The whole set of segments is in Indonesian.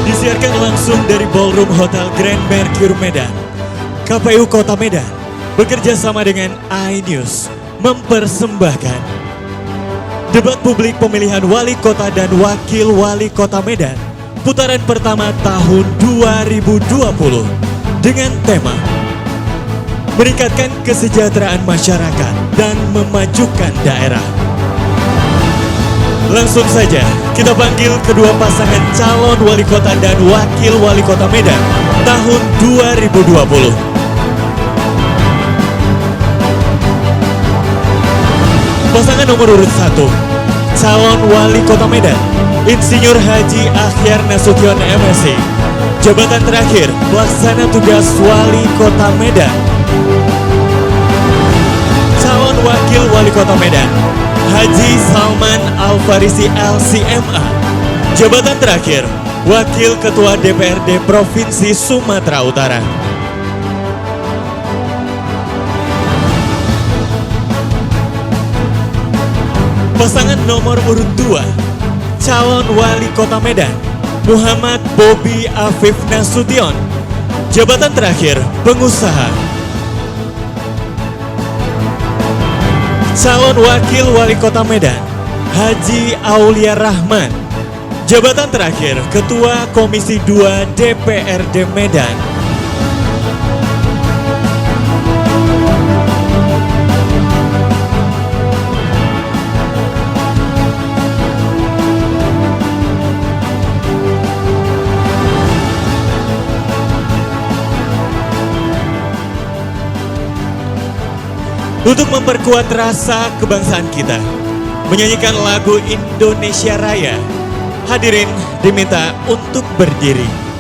Disiarkan langsung dari Ballroom Hotel Grand Mercure Medan. KPU Kota Medan bekerja sama dengan iNews mempersembahkan debat publik pemilihan wali kota dan wakil wali kota Medan putaran pertama tahun 2020 dengan tema meningkatkan kesejahteraan masyarakat dan memajukan daerah. Langsung saja kita panggil kedua pasangan calon wali kota dan wakil wali kota Medan tahun 2020. Pasangan nomor urut 1, calon wali kota Medan, Insinyur Haji Akhyar Nasution MSc. Jabatan terakhir, pelaksana tugas wali kota Medan. Calon wakil wali kota Medan, Haji Salman Al-Farisi LCMA. Jabatan terakhir, Wakil Ketua DPRD Provinsi Sumatera Utara. Pasangan nomor urut 2, calon wali kota Medan, Muhammad Bobi Afif Nasution. Jabatan terakhir, pengusaha. Calon wakil wali kota Medan, Haji Aulia Rahman. Jabatan terakhir, Ketua Komisi 2 DPRD Medan. Untuk memperkuat rasa kebangsaan kita, menyanyikan lagu Indonesia Raya, hadirin diminta untuk berdiri.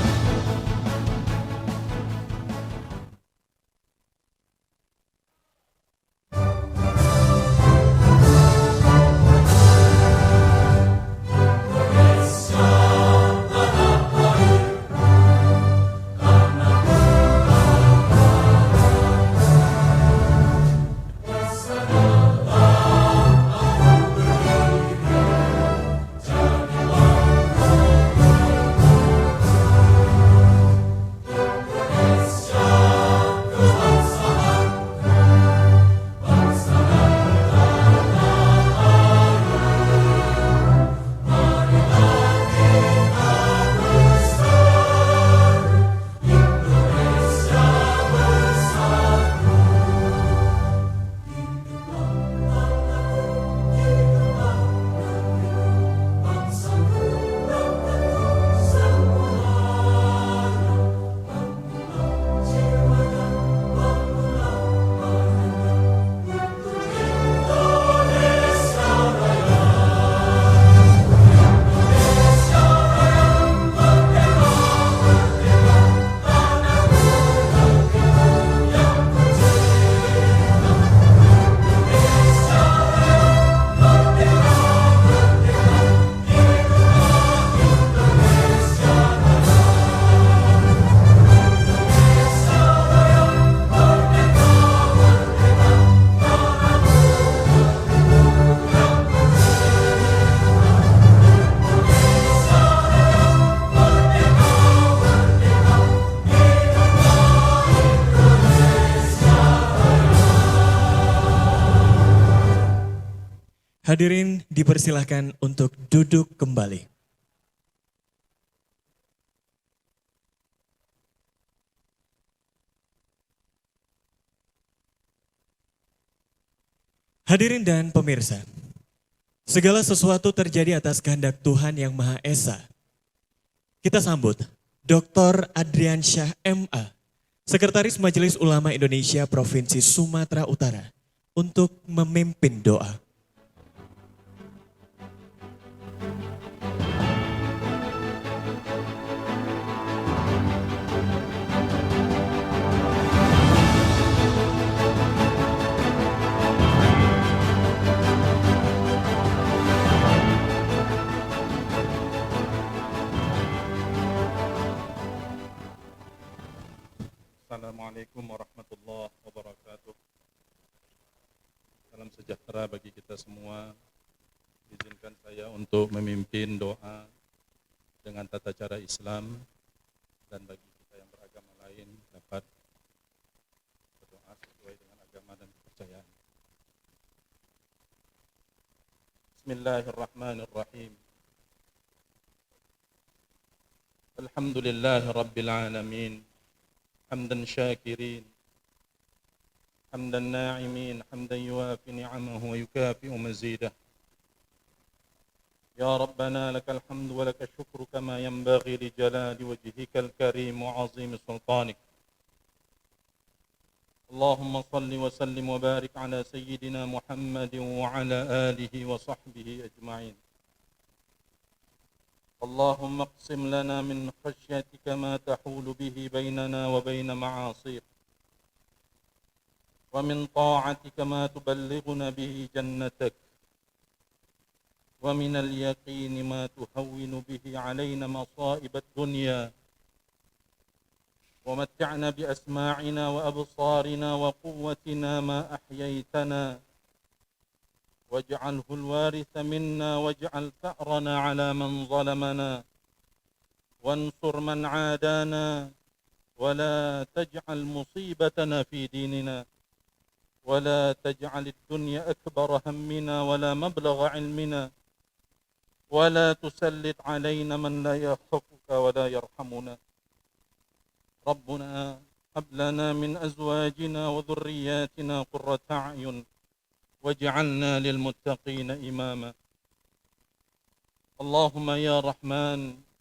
Hadirin dipersilahkan untuk duduk kembali. Hadirin dan pemirsa, segala sesuatu terjadi atas kehendak Tuhan yang Maha Esa. Kita sambut Dr. Adriansyah MA, Sekretaris Majelis Ulama Indonesia Provinsi Sumatera Utara, untuk memimpin doa. Assalamualaikum warahmatullahi wabarakatuh. Salam sejahtera bagi kita semua. Izinkan saya untuk memimpin doa dengan tata cara Islam, dan bagi kita yang beragama lain dapat berdoa sesuai dengan agama dan kepercayaan. Bismillahirrahmanirrahim. Alhamdulillahi Rabbil Alamin. Hamdan syakirin, hamdan na'imin, hamdan yuafi ni'amahu wa yukafi'u mazidah. Ya Rabbana lakal hamdu wa lakal syukru kama yanbaghi li jalali wajhikal karim wa azimi sultanik. Allahumma salli wa sallim wa barik ala sayyidina Muhammadin wa ala alihi wa sahbihi ajma'in. اللهم اقسم لنا من خشيتك ما تحول به بيننا وبين معاصيك، ومن طاعتك ما تبلغنا به جنتك، ومن اليقين ما تهون به علينا مصائب الدنيا، ومتعنا بأسماعنا وأبصارنا وقوتنا ما أحييتنا، واجعله الوارث منا، واجعل ثأرنا على من ظلمنا، وانصر من عادانا، ولا تجعل مصيبتنا في ديننا، ولا تجعل الدنيا أكبر همنا ولا مبلغ علمنا، ولا تسلط علينا من لا يخافك ولا يرحمنا. ربنا هب لنا من أزواجنا وذرياتنا قرة أعين واجعلنا للمتقين إماما. اللهم يا رحمن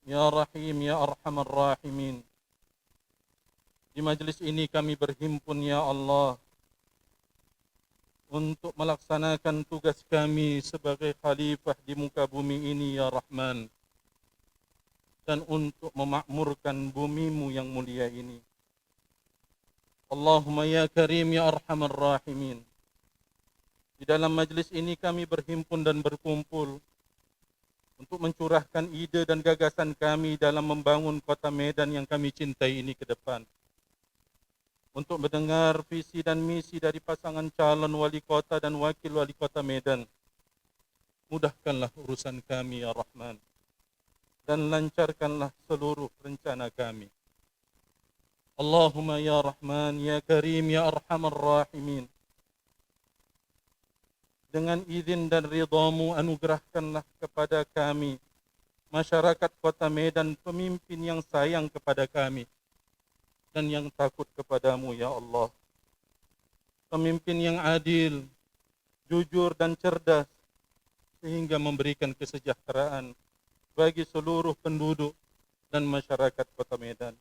يا رحيم يا أرحم الراحمين. Di majelis ini kami berhimpun ya Allah untuk melaksanakan tugas kami sebagai khalifah di muka bumi ini ya Rahman, dan untuk memakmurkan bumimu yang mulia ini. Allahumma ya Karim ya Arhamar Rahimin. Di dalam majlis ini kami berhimpun dan berkumpul untuk mencurahkan ide dan gagasan kami dalam membangun kota Medan yang kami cintai ini ke depan. Untuk mendengar visi dan misi dari pasangan calon wali kota dan wakil wali kota Medan. Mudahkanlah urusan kami ya Rahman, dan lancarkanlah seluruh rencana kami. Allahumma ya Rahman ya Karim ya Arhamar Rahimin. Dengan izin dan ridhamu anugerahkanlah kepada kami, masyarakat kota Medan, pemimpin yang sayang kepada kami dan yang takut kepadamu ya Allah. Pemimpin yang adil, jujur dan cerdas, sehingga memberikan kesejahteraan bagi seluruh penduduk dan masyarakat kota Medan.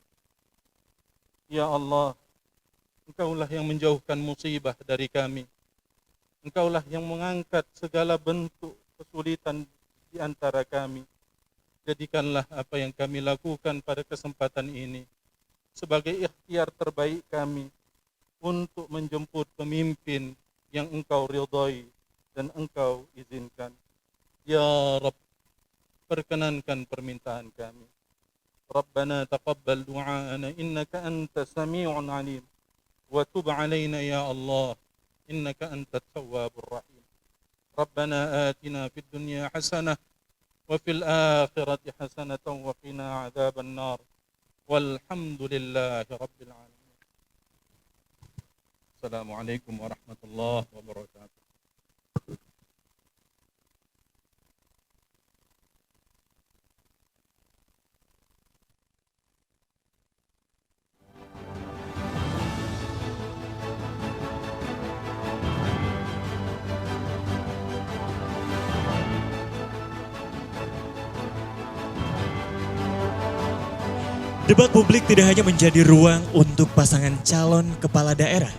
Ya Allah, Engkaulah yang menjauhkan musibah dari kami. Engkaulah yang mengangkat segala bentuk kesulitan di antara kami. Jadikanlah apa yang kami lakukan pada kesempatan ini sebagai ikhtiar terbaik kami untuk menjemput pemimpin yang Engkau ridhai dan Engkau izinkan. Ya Rabb, perkenankan permintaan kami. Rabbana taqabbal du'aana innaka anta sami'un alim, wa tub alaina ya Allah إنك أنت التواب الرحيم. ربنا آتنا في الدنيا حسنة وفي الآخرة حسنة وقنا عذاب النار والحمد لله رب العالمين. السلام عليكم ورحمة الله وبركاته. Debat publik tidak hanya menjadi ruang untuk pasangan calon kepala daerah,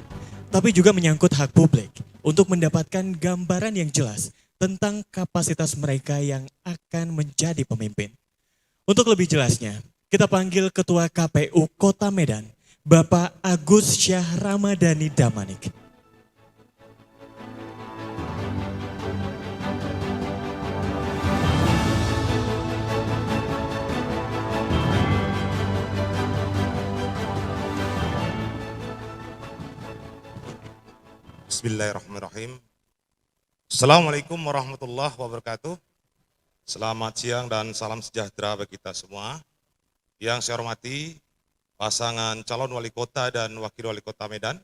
tapi juga menyangkut hak publik untuk mendapatkan gambaran yang jelas tentang kapasitas mereka yang akan menjadi pemimpin. Untuk lebih jelasnya, kita panggil Ketua KPU Kota Medan, Bapak Agus Syah Ramadhani Damanik. Bismillahirrahmanirrahim. Assalamualaikum warahmatullahi wabarakatuh. Selamat siang dan salam sejahtera bagi kita semua. Yang saya hormati pasangan calon wali kota dan wakil wali kota Medan,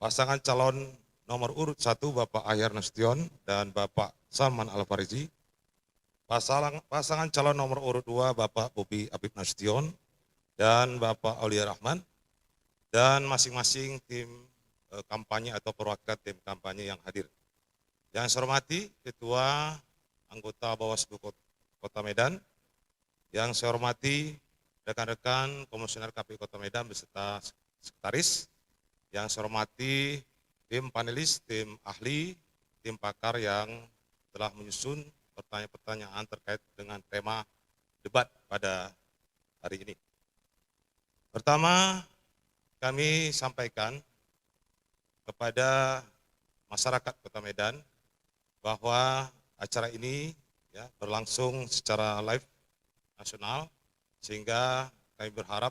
pasangan calon nomor urut 1 Bapak Ahyar Nasution dan Bapak Salman Al-Farizi, pasangan calon nomor urut 2 Bapak Bobi Apip Nasution dan Bapak Aulia Rahman, dan masing-masing tim kampanye atau perwakilan tim kampanye yang hadir. Yang saya hormati Ketua Anggota Bawaslu Kota Medan, yang saya hormati rekan-rekan Komisioner KPU Kota Medan beserta sekretaris, yang saya hormati tim panelis, tim ahli, tim pakar yang telah menyusun pertanyaan-pertanyaan terkait dengan tema debat pada hari ini. Pertama, kami sampaikan kepada masyarakat Kota Medan bahwa acara ini berlangsung secara live nasional, sehingga kami berharap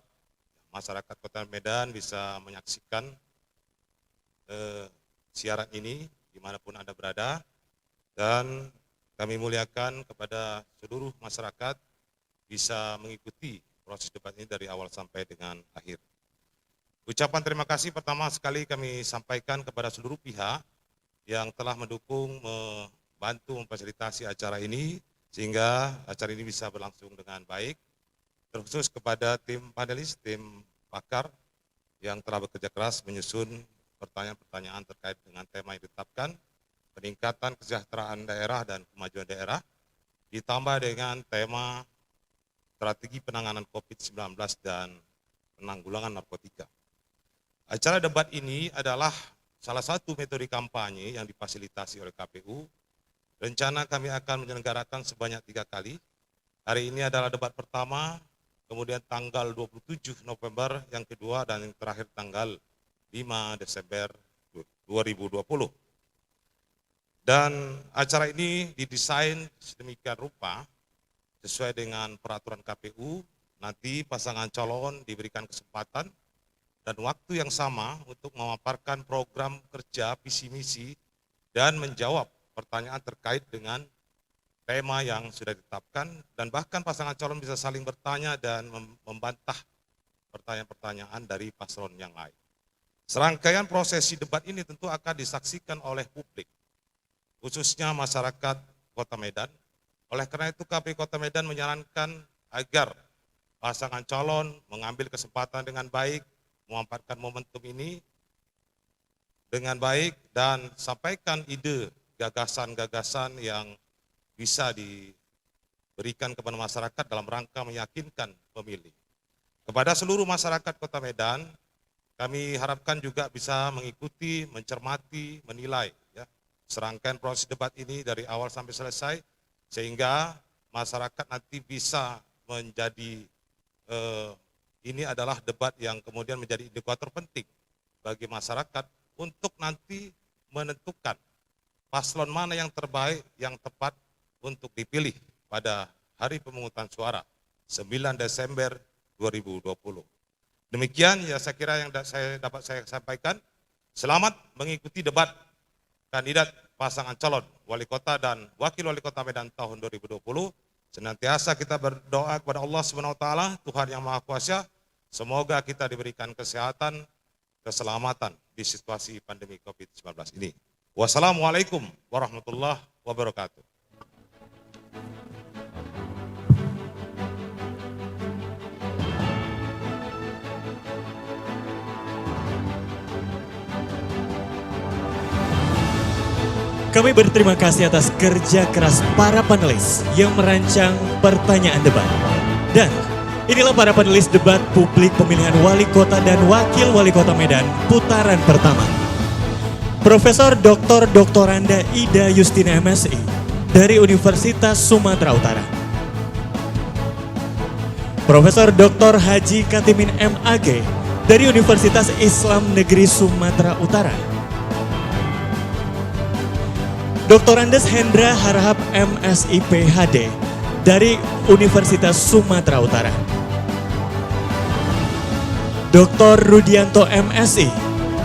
masyarakat Kota Medan bisa menyaksikan siaran ini dimanapun Anda berada, dan kami muliakan kepada seluruh masyarakat bisa mengikuti proses debat ini dari awal sampai dengan akhir. Ucapan terima kasih pertama sekali kami sampaikan kepada seluruh pihak yang telah mendukung, membantu memfasilitasi acara ini sehingga acara ini bisa berlangsung dengan baik. Terkhusus kepada tim panelis, tim pakar yang telah bekerja keras menyusun pertanyaan-pertanyaan terkait dengan tema yang ditetapkan, peningkatan kesejahteraan daerah dan kemajuan daerah, ditambah dengan tema strategi penanganan COVID-19 dan penanggulangan narkotika. Acara debat ini adalah salah satu metode kampanye yang difasilitasi oleh KPU. Rencana kami akan menyelenggarakan sebanyak 3 kali. Hari ini adalah debat pertama, kemudian tanggal 27 November yang kedua, dan yang terakhir tanggal 5 Desember 2020. Dan acara ini didesain sedemikian rupa sesuai dengan peraturan KPU. Nanti pasangan calon diberikan kesempatan dan waktu yang sama untuk memaparkan program kerja, visi misi, dan menjawab pertanyaan terkait dengan tema yang sudah ditetapkan, dan bahkan pasangan calon bisa saling bertanya dan membantah pertanyaan-pertanyaan dari paslon yang lain. Serangkaian prosesi debat ini tentu akan disaksikan oleh publik, khususnya masyarakat Kota Medan. Oleh karena itu KPU Kota Medan menyarankan agar pasangan calon mengambil kesempatan dengan baik, memanfaatkan momentum ini dengan baik, dan sampaikan ide, gagasan-gagasan yang bisa diberikan kepada masyarakat dalam rangka meyakinkan pemilih. Kepada seluruh masyarakat Kota Medan, kami harapkan juga bisa mengikuti, mencermati, menilai serangkaian proses debat ini dari awal sampai selesai, sehingga masyarakat nanti bisa menjadi ini adalah debat yang kemudian menjadi indikator penting bagi masyarakat untuk nanti menentukan paslon mana yang terbaik, yang tepat untuk dipilih pada hari pemungutan suara 9 Desember 2020. Demikian saya kira yang dapat saya sampaikan. Selamat mengikuti debat kandidat pasangan calon wali kota dan wakil wali kota Medan tahun 2020. Senantiasa kita berdoa kepada Allah SWT, Tuhan yang Maha Kuasa, semoga kita diberikan kesehatan, keselamatan di situasi pandemi COVID-19 ini. Wassalamualaikum warahmatullahi wabarakatuh. Kami berterima kasih atas kerja keras para panelis yang merancang pertanyaan debat. Dan inilah para panelis debat publik pemilihan wali kota dan wakil wali kota Medan putaran pertama. Profesor Dr. Doktoranda Ida Yustina MSI dari Universitas Sumatera Utara. Profesor Dr. Haji Katimin MAG dari Universitas Islam Negeri Sumatera Utara. Dr. Andes Hendra Harahap MSI PhD dari Universitas Sumatera Utara. Dr. Rudianto MSI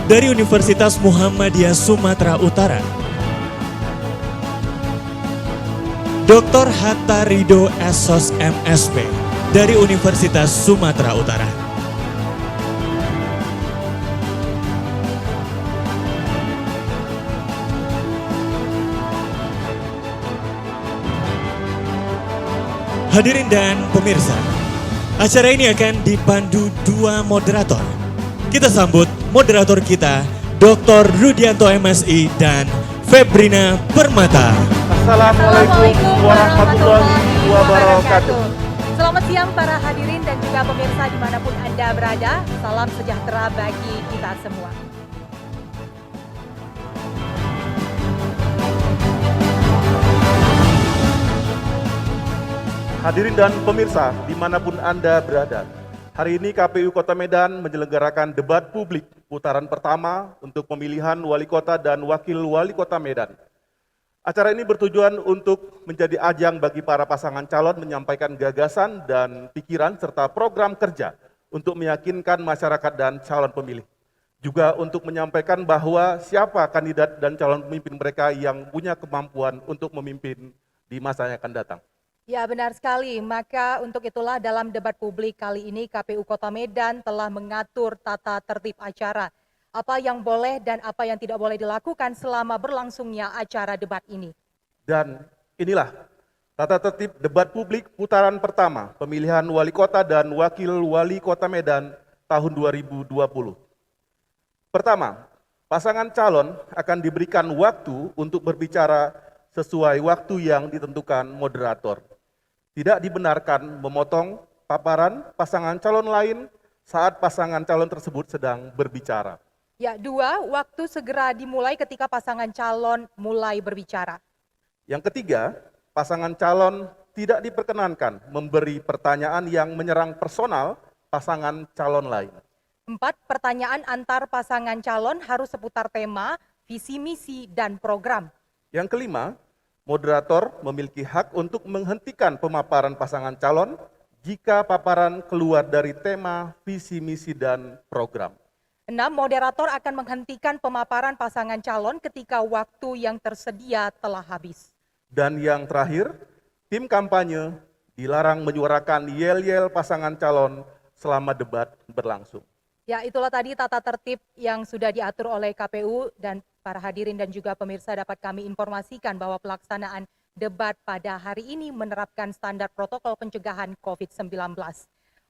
dari Universitas Muhammadiyah Sumatera Utara. Dr. Hatta Ridho SOS MSP dari Universitas Sumatera Utara. Hadirin dan pemirsa, acara ini akan dipandu dua moderator. Kita sambut moderator kita, Dr. Rudianto MSI dan Febrina Permata. Assalamualaikum warahmatullahi wabarakatuh. Selamat siang para hadirin dan juga pemirsa dimanapun Anda berada. Salam sejahtera bagi kita semua. Hadirin dan pemirsa dimanapun Anda berada, hari ini KPU Kota Medan menyelenggarakan debat publik putaran pertama untuk pemilihan wali kota dan wakil wali kota Medan. Acara ini bertujuan untuk menjadi ajang bagi para pasangan calon menyampaikan gagasan dan pikiran serta program kerja untuk meyakinkan masyarakat dan calon pemilih. Juga untuk menyampaikan bahwa siapa kandidat dan calon pemimpin mereka yang punya kemampuan untuk memimpin di masa yang akan datang. Ya benar sekali, maka untuk itulah dalam debat publik kali ini KPU Kota Medan telah mengatur tata tertib acara. Apa yang boleh dan apa yang tidak boleh dilakukan selama berlangsungnya acara debat ini. Dan inilah tata tertib debat publik putaran pertama pemilihan wali kota dan wakil wali kota Medan tahun 2020. Pertama, pasangan calon akan diberikan waktu untuk berbicara sesuai waktu yang ditentukan moderator. Tidak dibenarkan memotong paparan pasangan calon lain saat pasangan calon tersebut sedang berbicara. Ya, dua, waktu segera dimulai ketika pasangan calon mulai berbicara. Yang ketiga, pasangan calon tidak diperkenankan memberi pertanyaan yang menyerang personal pasangan calon lain. 4, pertanyaan antar pasangan calon harus seputar tema, visi misi, dan program. Yang kelima, moderator memiliki hak untuk menghentikan pemaparan pasangan calon jika paparan keluar dari tema, visi misi, dan program. 6, moderator akan menghentikan pemaparan pasangan calon ketika waktu yang tersedia telah habis. Dan yang terakhir, tim kampanye dilarang menyuarakan yel-yel pasangan calon selama debat berlangsung. Ya, itulah tadi tata tertib yang sudah diatur oleh KPU dan para hadirin dan juga pemirsa dapat kami informasikan bahwa pelaksanaan debat pada hari ini menerapkan standar protokol pencegahan COVID-19.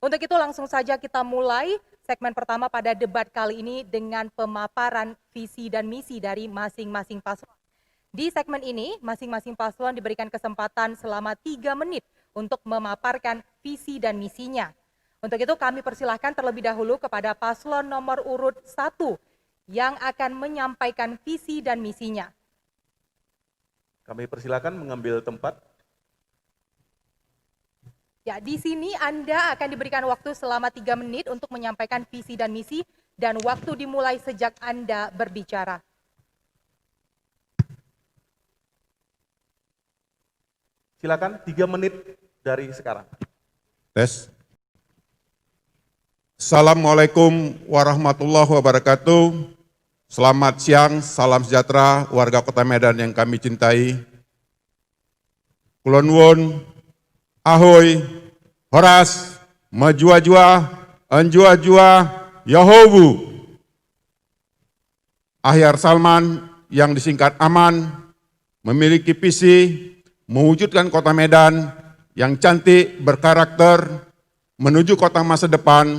Untuk itu langsung saja kita mulai segmen pertama pada debat kali ini dengan pemaparan visi dan misi dari masing-masing paslon. Di segmen ini, masing-masing paslon diberikan kesempatan selama 3 menit untuk memaparkan visi dan misinya. Untuk itu kami persilahkan terlebih dahulu kepada paslon nomor urut 1 yang akan menyampaikan visi dan misinya. Kami persilakan mengambil tempat. Ya, di sini Anda akan diberikan waktu selama 3 menit untuk menyampaikan visi dan misi dan waktu dimulai sejak Anda berbicara. Silakan 3 menit dari sekarang. Tes. Assalamualaikum warahmatullahi wabarakatuh. Selamat siang, salam sejahtera warga Kota Medan yang kami cintai. Kulon wun, ahoy, horas, majua-jua, anjua-jua, yahobu. Ahyar Salman yang disingkat Aman, memiliki visi mewujudkan Kota Medan yang cantik, berkarakter, menuju kota masa depan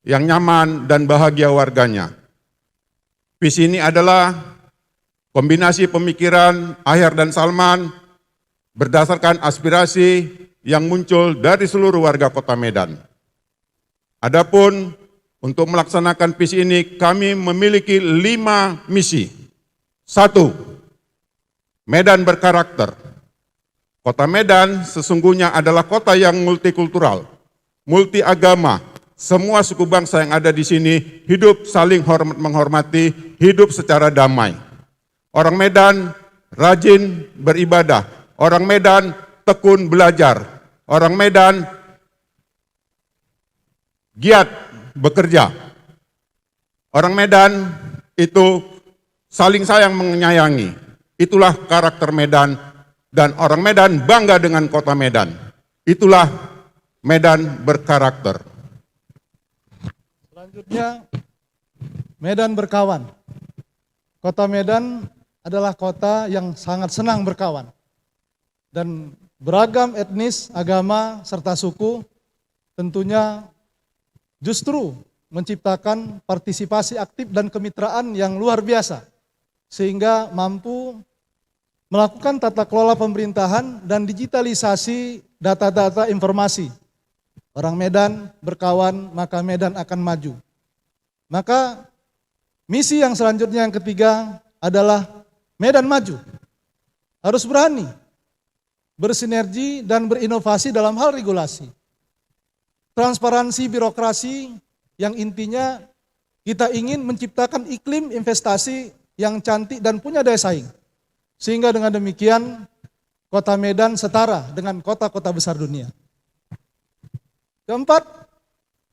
yang nyaman dan bahagia warganya. Visi ini adalah kombinasi pemikiran Ahyar dan Salman berdasarkan aspirasi yang muncul dari seluruh warga Kota Medan. Adapun untuk melaksanakan visi ini kami memiliki 5 misi. 1. Medan berkarakter. Kota Medan sesungguhnya adalah kota yang multikultural, multi agama. Semua suku bangsa yang ada di sini hidup saling menghormati, hidup secara damai. Orang Medan rajin beribadah, orang Medan tekun belajar, orang Medan giat bekerja. Orang Medan itu saling sayang menyayangi. Itulah karakter Medan dan orang Medan bangga dengan kota Medan. Itulah Medan berkarakter. Selanjutnya, Medan berkawan. Kota Medan adalah kota yang sangat senang berkawan. Dan beragam etnis, agama, serta suku tentunya justru menciptakan partisipasi aktif dan kemitraan yang luar biasa. Sehingga mampu melakukan tata kelola pemerintahan dan digitalisasi data-data informasi. Orang Medan berkawan, maka Medan akan maju. Maka misi yang selanjutnya yang ketiga adalah Medan maju. Harus berani, bersinergi dan berinovasi dalam hal regulasi. Transparansi birokrasi yang intinya kita ingin menciptakan iklim investasi yang cantik dan punya daya saing. Sehingga dengan demikian kota Medan setara dengan kota-kota besar dunia. Keempat,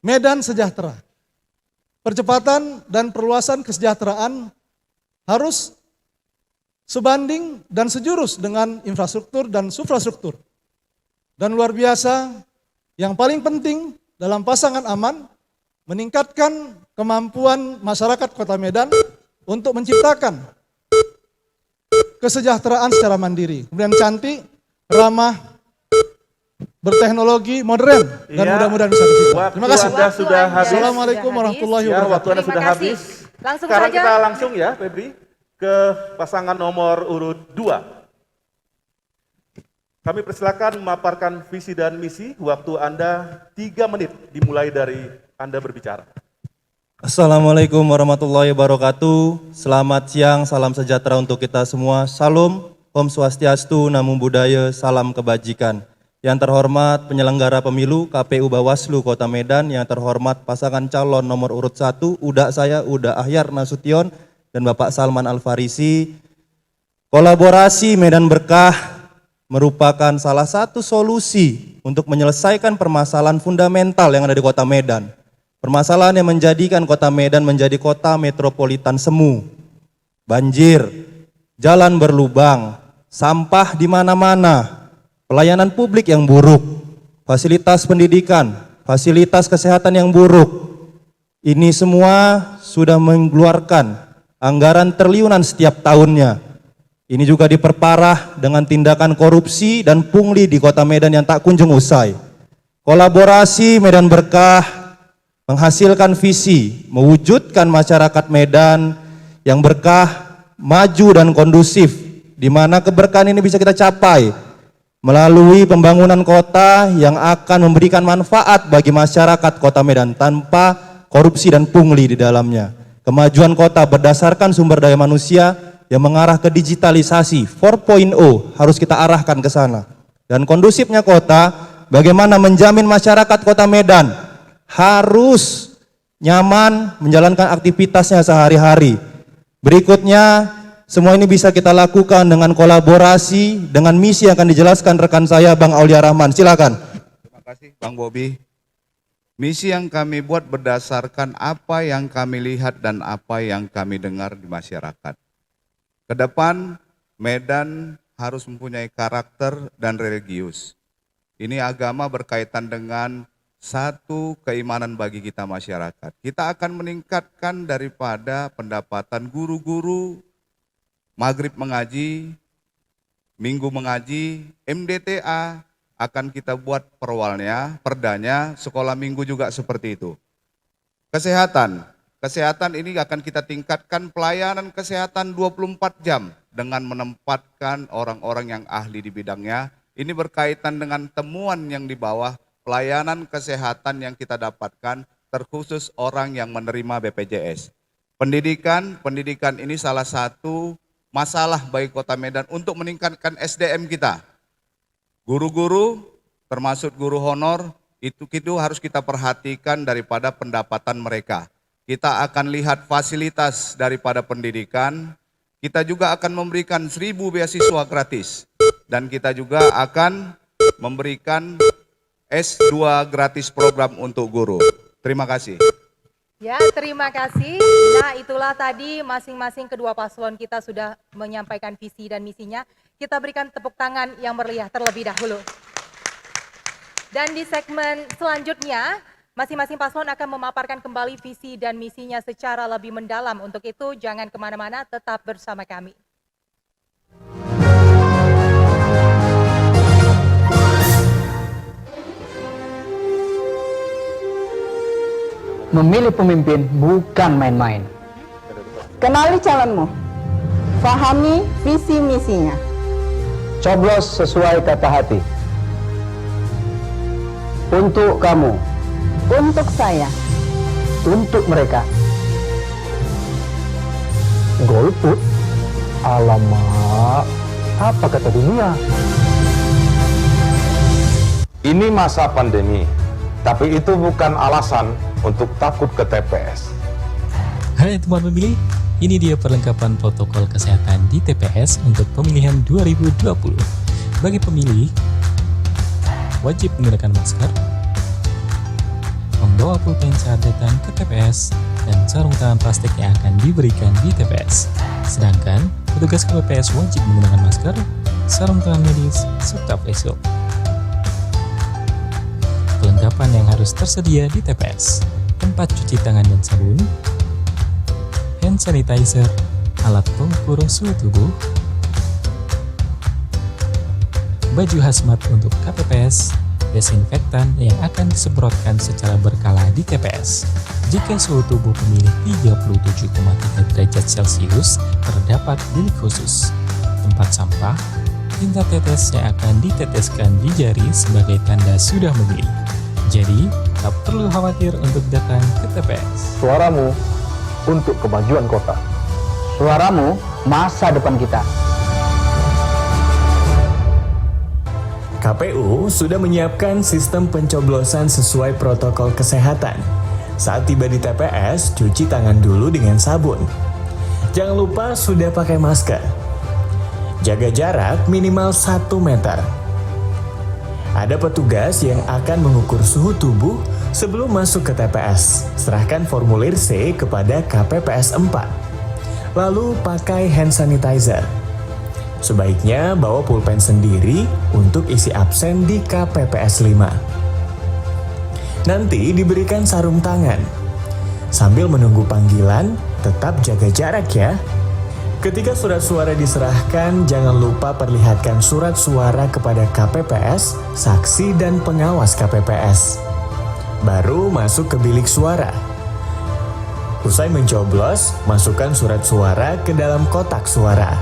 Medan sejahtera. Percepatan dan perluasan kesejahteraan harus sebanding dan sejurus dengan infrastruktur dan suprastruktur. Dan luar biasa, yang paling penting dalam pasangan aman, meningkatkan kemampuan masyarakat kota Medan untuk menciptakan kesejahteraan secara mandiri. Kemudian cantik, ramah, berteknologi, modern, dan Iya. mudah-mudahan bisa dicapai. Waktu Terima kasih. Anda sudah habis. Assalamualaikum warahmatullahi Ya, wabarakatuh. waktu Anda Terima sudah kasih. habis. Langsung Sekarang saja. kita langsung ya, Febri, ke pasangan nomor urut 2. Kami persilakan memaparkan visi dan misi. Waktu Anda 3 menit dimulai dari Anda berbicara. Assalamualaikum warahmatullahi wabarakatuh. Selamat siang, salam sejahtera untuk kita semua. Salam, Om Swastiastu, Namo Buddhaya, salam kebajikan. Yang terhormat penyelenggara pemilu KPU Bawaslu Kota Medan, yang terhormat pasangan calon nomor urut 1, Uda saya, Uda Ahyar Nasution, dan Bapak Salman Al-Farisi. Kolaborasi Medan Berkah merupakan salah satu solusi untuk menyelesaikan permasalahan fundamental yang ada di Kota Medan. Permasalahan yang menjadikan Kota Medan menjadi kota metropolitan semu. Banjir, jalan berlubang, sampah di mana-mana, pelayanan publik yang buruk, fasilitas pendidikan, fasilitas kesehatan yang buruk. Ini semua sudah mengeluarkan anggaran triliunan setiap tahunnya. Ini juga diperparah dengan tindakan korupsi dan pungli di Kota Medan yang tak kunjung usai. Kolaborasi Medan Berkah menghasilkan visi, mewujudkan masyarakat Medan yang berkah, maju dan kondusif, di mana keberkahan ini bisa kita capai melalui pembangunan kota yang akan memberikan manfaat bagi masyarakat Kota Medan tanpa korupsi dan pungli di dalamnya. Kemajuan kota berdasarkan sumber daya manusia yang mengarah ke digitalisasi 4.0 harus kita arahkan ke sana. Dan kondusifnya kota, bagaimana menjamin masyarakat Kota Medan harus nyaman menjalankan aktivitasnya sehari-hari. Berikutnya, semua ini bisa kita lakukan dengan kolaborasi, dengan misi yang akan dijelaskan rekan saya Bang Aulia Rahman. Silakan. Terima kasih Bang Bobi. Misi yang kami buat berdasarkan apa yang kami lihat dan apa yang kami dengar di masyarakat. Ke depan, Medan harus mempunyai karakter dan religius. Ini agama berkaitan dengan satu keimanan bagi kita masyarakat. Kita akan meningkatkan daripada pendapatan guru-guru, maghrib mengaji, minggu mengaji, MDTA akan kita buat perwalnya, perdanya, sekolah minggu juga seperti itu. Kesehatan ini akan kita tingkatkan pelayanan kesehatan 24 jam dengan menempatkan orang-orang yang ahli di bidangnya. Ini berkaitan dengan temuan yang di bawah pelayanan kesehatan yang kita dapatkan terkhusus orang yang menerima BPJS. Pendidikan ini salah satu masalah bagi Kota Medan untuk meningkatkan SDM kita. Guru-guru termasuk guru honor itu harus kita perhatikan daripada pendapatan mereka. Kita akan lihat fasilitas daripada pendidikan, kita juga akan memberikan 1.000 beasiswa gratis dan kita juga akan memberikan S2 gratis program untuk guru. Terima kasih. Ya, terima kasih. Nah, itulah tadi masing-masing kedua paslon kita sudah menyampaikan visi dan misinya. Kita berikan tepuk tangan yang meriah terlebih dahulu. Dan di segmen selanjutnya, masing-masing paslon akan memaparkan kembali visi dan misinya secara lebih mendalam. Untuk itu, jangan kemana-mana, tetap bersama kami. Memilih pemimpin bukan main-main. Kenali calonmu, pahami visi misinya. Coblos sesuai kata hati. Untuk kamu, Untuk saya, untuk mereka. Golput? Alamak, apa kata dunia? Ini masa pandemi, tapi itu bukan alasan untuk takut ke TPS. Hai teman pemilih, ini dia perlengkapan protokol kesehatan di TPS untuk pemilihan 2020. Bagi pemilih, wajib menggunakan masker, membawa pulpen saat datang ke TPS, dan sarung tangan plastik yang akan diberikan di TPS. Sedangkan, petugas KPPS wajib menggunakan masker, sarung tangan medis, serta face shield. Perlengkapan yang harus tersedia di TPS: tempat cuci tangan dan sabun, hand sanitizer, alat pengukur suhu tubuh, baju hazmat untuk KPPS, desinfektan yang akan disemprotkan secara berkala di TPS. Jika suhu tubuh pemilih 37,3 derajat Celcius, terdapat bilik khusus, tempat sampah, tinta tetes yang akan diteteskan di jari sebagai tanda sudah memilih. Jadi, tak perlu khawatir untuk datang ke TPS. Suaramu untuk kemajuan kota. suaramu masa depan kita. KPU sudah menyiapkan sistem pencoblosan sesuai protokol kesehatan. Saat tiba di TPS, cuci tangan dulu dengan sabun. Jangan lupa sudah pakai masker. Jaga jarak minimal 1 meter. Ada petugas yang akan mengukur suhu tubuh sebelum masuk ke TPS. Serahkan formulir C kepada KPPS 4. Lalu pakai hand sanitizer. Sebaiknya bawa pulpen sendiri untuk isi absen di KPPS 5. Nanti diberikan sarung tangan. Sambil menunggu panggilan, tetap jaga jarak ya. Ketika surat suara diserahkan, jangan lupa perlihatkan surat suara kepada KPPS, saksi dan pengawas KPPS. Baru masuk ke bilik suara. Usai mencoblos, masukkan surat suara ke dalam kotak suara.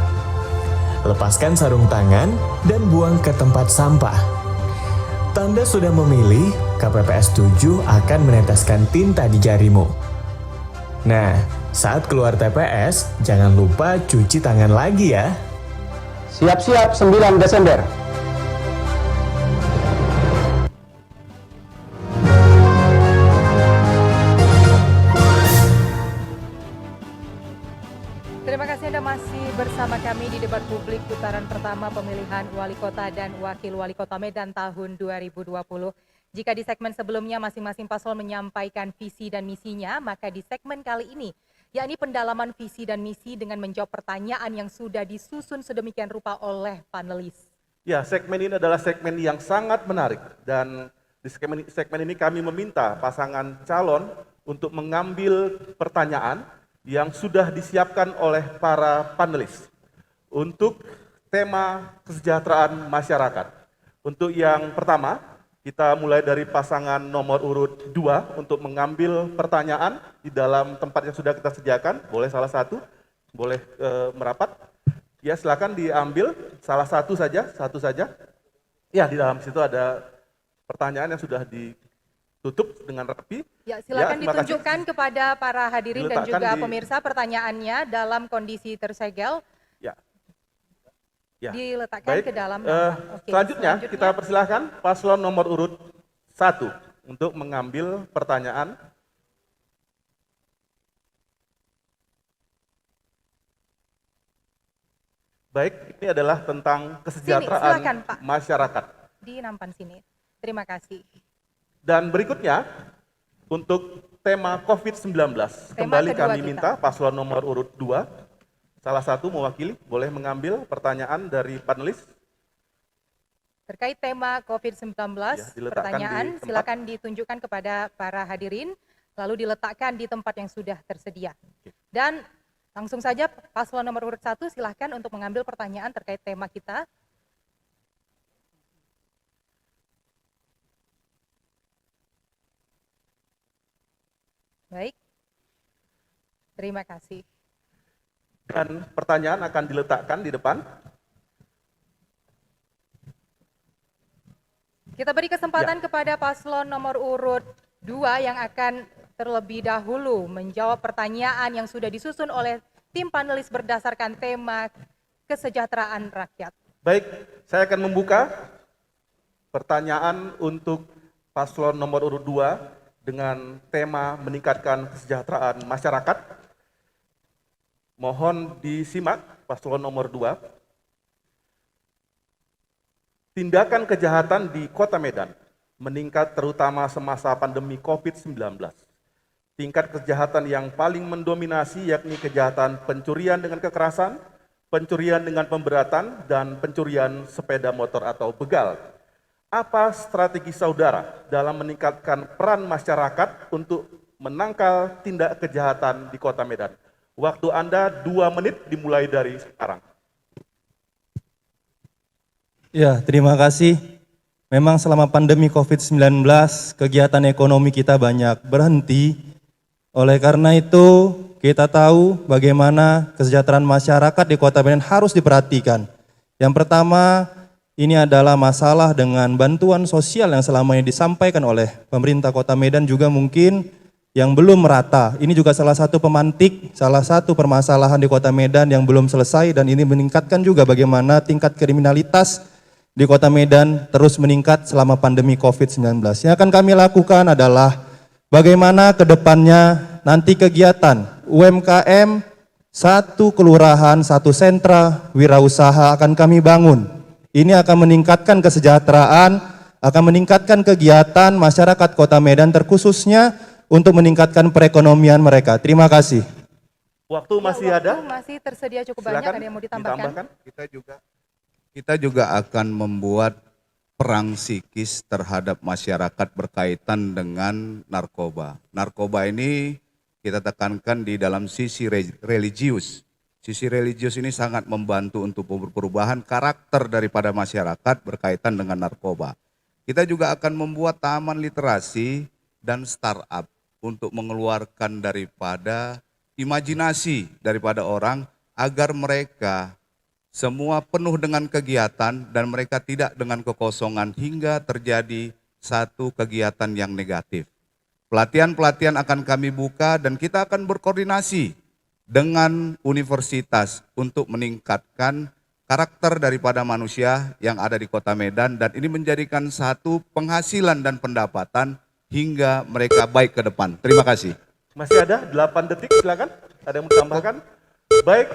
Lepaskan sarung tangan dan buang ke tempat sampah. Tanda sudah memilih, KPPS 7 akan meneteskan tinta di jarimu. Nah, saat keluar TPS, jangan lupa cuci tangan lagi ya. Siap-siap 9 Desember. Terima kasih Anda masih bersama kami di debat publik putaran pertama pemilihan wali kota dan wakil wali kota Medan tahun 2020. Jika di segmen sebelumnya masing-masing paslon menyampaikan visi dan misinya, maka di segmen kali ini, yakni pendalaman visi dan misi dengan menjawab pertanyaan yang sudah disusun sedemikian rupa oleh panelis. Ya, segmen ini adalah segmen yang sangat menarik dan di segmen ini kami meminta pasangan calon untuk mengambil pertanyaan yang sudah disiapkan oleh para panelis untuk tema kesejahteraan masyarakat. Untuk yang pertama, kita mulai dari pasangan nomor urut 2 untuk mengambil pertanyaan di dalam tempat yang sudah kita sediakan. Boleh salah satu, boleh merapat. Ya, silakan diambil salah satu saja, Ya, di dalam situ ada pertanyaan yang sudah ditutup dengan rapi. Ya, silakan terima ditunjukkan kasih. kepada para hadirin dan Diletakkan juga di- pemirsa pertanyaannya dalam kondisi tersegel. Ya. Diletakkan Baik, ke dalam Oke, selanjutnya kita persilahkan paslon nomor urut 1 untuk mengambil pertanyaan. Baik, ini adalah tentang kesejahteraan silakan, Pak. masyarakat. di nampan sini. Terima kasih. Dan berikutnya, untuk tema COVID-19, Tema kembali kedua kami kita. minta paslon nomor urut 2 Salah satu mewakili boleh mengambil pertanyaan dari panelis. Terkait tema COVID-19, diletakkan pertanyaan di tempat. silakan ditunjukkan kepada para hadirin, lalu diletakkan di tempat yang sudah tersedia. Dan langsung saja paslon nomor urut 1 silakan untuk mengambil pertanyaan terkait tema kita. Baik, terima kasih. Dan pertanyaan akan diletakkan di depan. Kita beri kesempatan kepada paslon nomor urut 2 yang akan terlebih dahulu menjawab pertanyaan yang sudah disusun oleh tim panelis berdasarkan tema kesejahteraan rakyat. Baik, saya akan membuka pertanyaan untuk paslon nomor urut 2 dengan tema meningkatkan kesejahteraan masyarakat. Mohon disimak paslon nomor 2. Tindakan kejahatan di Kota Medan meningkat terutama semasa pandemi COVID-19. Tingkat kejahatan yang paling mendominasi yakni kejahatan pencurian dengan kekerasan, pencurian dengan pemberatan, dan pencurian sepeda motor atau begal. Apa strategi saudara dalam meningkatkan peran masyarakat untuk menangkal tindak kejahatan di Kota Medan? Waktu Anda 2 menit dimulai dari sekarang. Ya, terima kasih. Memang selama pandemi COVID-19, kegiatan ekonomi kita banyak berhenti. Oleh karena itu, kita tahu bagaimana kesejahteraan masyarakat di Kota Medan harus diperhatikan. Yang pertama, ini adalah masalah dengan bantuan sosial yang selama ini disampaikan oleh pemerintah Kota Medan juga mungkin yang belum merata. Ini juga salah satu pemantik, salah satu permasalahan di Kota Medan yang belum selesai, dan ini meningkatkan juga bagaimana tingkat kriminalitas di Kota Medan terus meningkat selama pandemi COVID-19. Yang akan kami lakukan adalah bagaimana ke depannya nanti kegiatan UMKM, 1 kelurahan, 1 sentra wirausaha akan kami bangun. Ini akan meningkatkan kesejahteraan, akan meningkatkan kegiatan masyarakat Kota Medan terkhususnya untuk meningkatkan perekonomian mereka. Terima kasih. Waktu masih ada? Waktu masih tersedia cukup banyak, ada yang mau ditambahkan? Kita juga akan membuat perang psikis terhadap masyarakat berkaitan dengan narkoba. Narkoba ini kita tekankan di dalam sisi religius. Sisi religius ini sangat membantu untuk perubahan karakter daripada masyarakat berkaitan dengan narkoba. Kita juga akan membuat taman literasi dan startup untuk mengeluarkan daripada imajinasi daripada orang agar mereka semua penuh dengan kegiatan dan mereka tidak dengan kekosongan hingga terjadi satu kegiatan yang negatif. Pelatihan-pelatihan akan kami buka dan kita akan berkoordinasi dengan universitas untuk meningkatkan karakter daripada manusia yang ada di Kota Medan, dan ini menjadikan satu penghasilan dan pendapatan hingga mereka baik ke depan. Terima kasih. Masih ada 8 detik, silakan. Ada yang mau ditambahkan? Baik,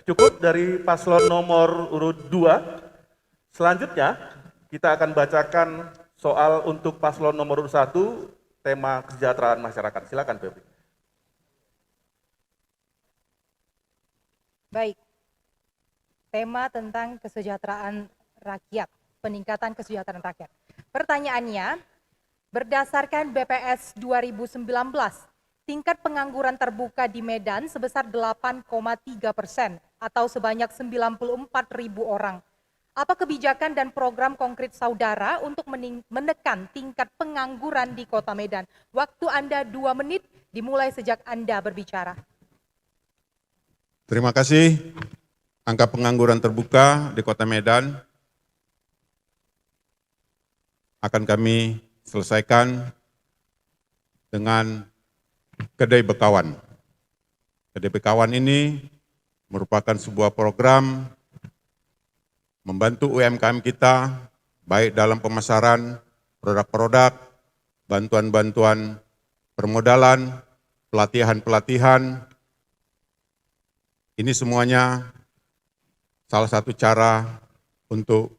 cukup dari paslon nomor urut 2. Selanjutnya, kita akan bacakan soal untuk paslon nomor urut 1, tema kesejahteraan masyarakat. Silakan, Febri. Baik, tema tentang kesejahteraan rakyat, peningkatan kesejahteraan rakyat. Pertanyaannya, berdasarkan BPS 2019, tingkat pengangguran terbuka di Medan sebesar 8,3% atau sebanyak 94.000 orang. Apa kebijakan dan program konkret saudara untuk menekan tingkat pengangguran di Kota Medan? Waktu Anda 2 menit dimulai sejak Anda berbicara. Terima kasih. Angka pengangguran terbuka di Kota Medan akan kami selesaikan dengan Kedai Bekawan. Kedai Bekawan ini merupakan sebuah program membantu UMKM kita, baik dalam pemasaran, produk-produk, bantuan-bantuan permodalan, pelatihan-pelatihan. Ini semuanya salah satu cara untuk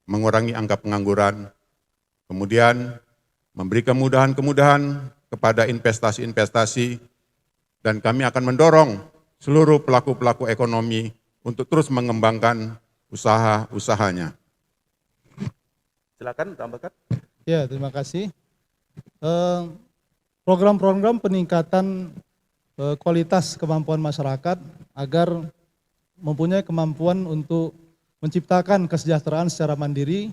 mengurangi angka pengangguran, kemudian memberi kemudahan-kemudahan kepada investasi-investasi, dan kami akan mendorong seluruh pelaku-pelaku ekonomi untuk terus mengembangkan usaha-usahanya. Silakan tambahkan. Ya, terima kasih. Program-program peningkatan kualitas kemampuan masyarakat agar mempunyai kemampuan untuk menciptakan kesejahteraan secara mandiri,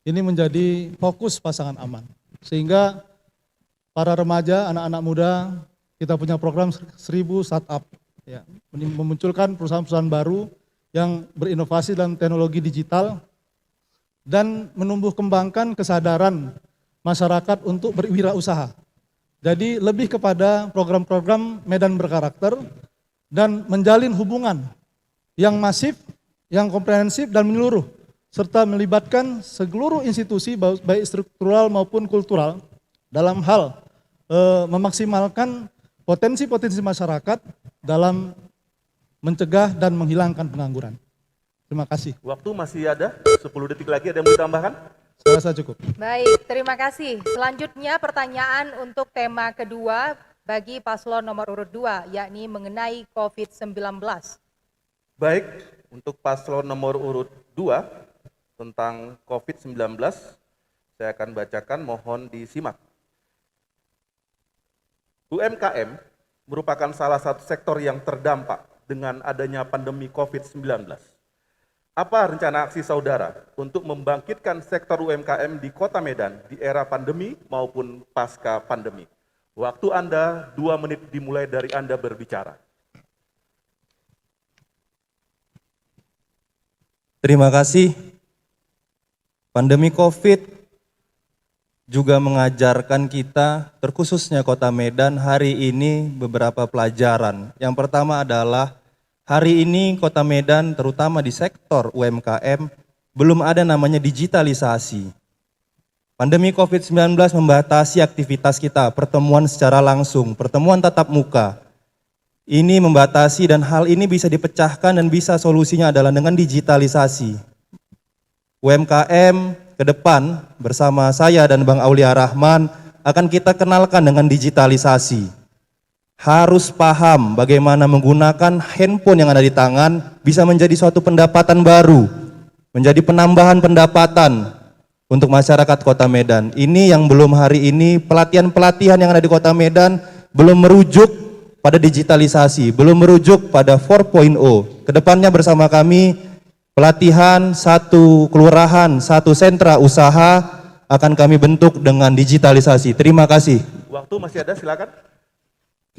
ini menjadi fokus pasangan aman. Sehingga para remaja, anak-anak muda, kita punya program 1000 startup, ya, memunculkan perusahaan-perusahaan baru yang berinovasi dalam teknologi digital dan menumbuh kembangkan kesadaran masyarakat untuk berwirausaha. Jadi lebih kepada program-program medan berkarakter dan menjalin hubungan yang masif, yang komprehensif dan menyeluruh, serta melibatkan seluruh institusi baik struktural maupun kultural dalam hal memaksimalkan potensi-potensi masyarakat dalam mencegah dan menghilangkan pengangguran. Terima kasih. Waktu masih ada, 10 detik lagi, ada yang mau ditambahkan? Saya rasa cukup. Baik, terima kasih. Selanjutnya pertanyaan untuk tema kedua bagi paslon nomor urut 2, yakni mengenai COVID-19. Baik, untuk paslon nomor urut 2 tentang COVID-19, saya akan bacakan, mohon disimak. UMKM merupakan salah satu sektor yang terdampak dengan adanya pandemi COVID-19. Apa rencana aksi saudara untuk membangkitkan sektor UMKM di Kota Medan di era pandemi maupun pasca pandemi? Waktu Anda 2 menit dimulai dari Anda berbicara. Terima kasih. Pandemi COVID juga mengajarkan kita, terkhususnya Kota Medan, hari ini beberapa pelajaran. Yang pertama adalah hari ini Kota Medan, terutama di sektor UMKM, belum ada namanya digitalisasi. Pandemi COVID-19 membatasi aktivitas kita, pertemuan secara langsung, pertemuan tatap muka. Ini membatasi dan hal ini bisa dipecahkan dan bisa solusinya adalah dengan digitalisasi. UMKM ke depan bersama saya dan Bang Aulia Rahman akan kita kenalkan dengan digitalisasi. Harus paham bagaimana menggunakan handphone yang ada di tangan bisa menjadi suatu pendapatan baru, menjadi penambahan pendapatan untuk masyarakat Kota Medan. Ini yang belum hari ini, pelatihan-pelatihan yang ada di Kota Medan belum merujuk pada digitalisasi, belum merujuk pada 4.0. Kedepannya bersama kami, pelatihan satu kelurahan, satu sentra usaha akan kami bentuk dengan digitalisasi. Terima kasih. Waktu masih ada, silakan.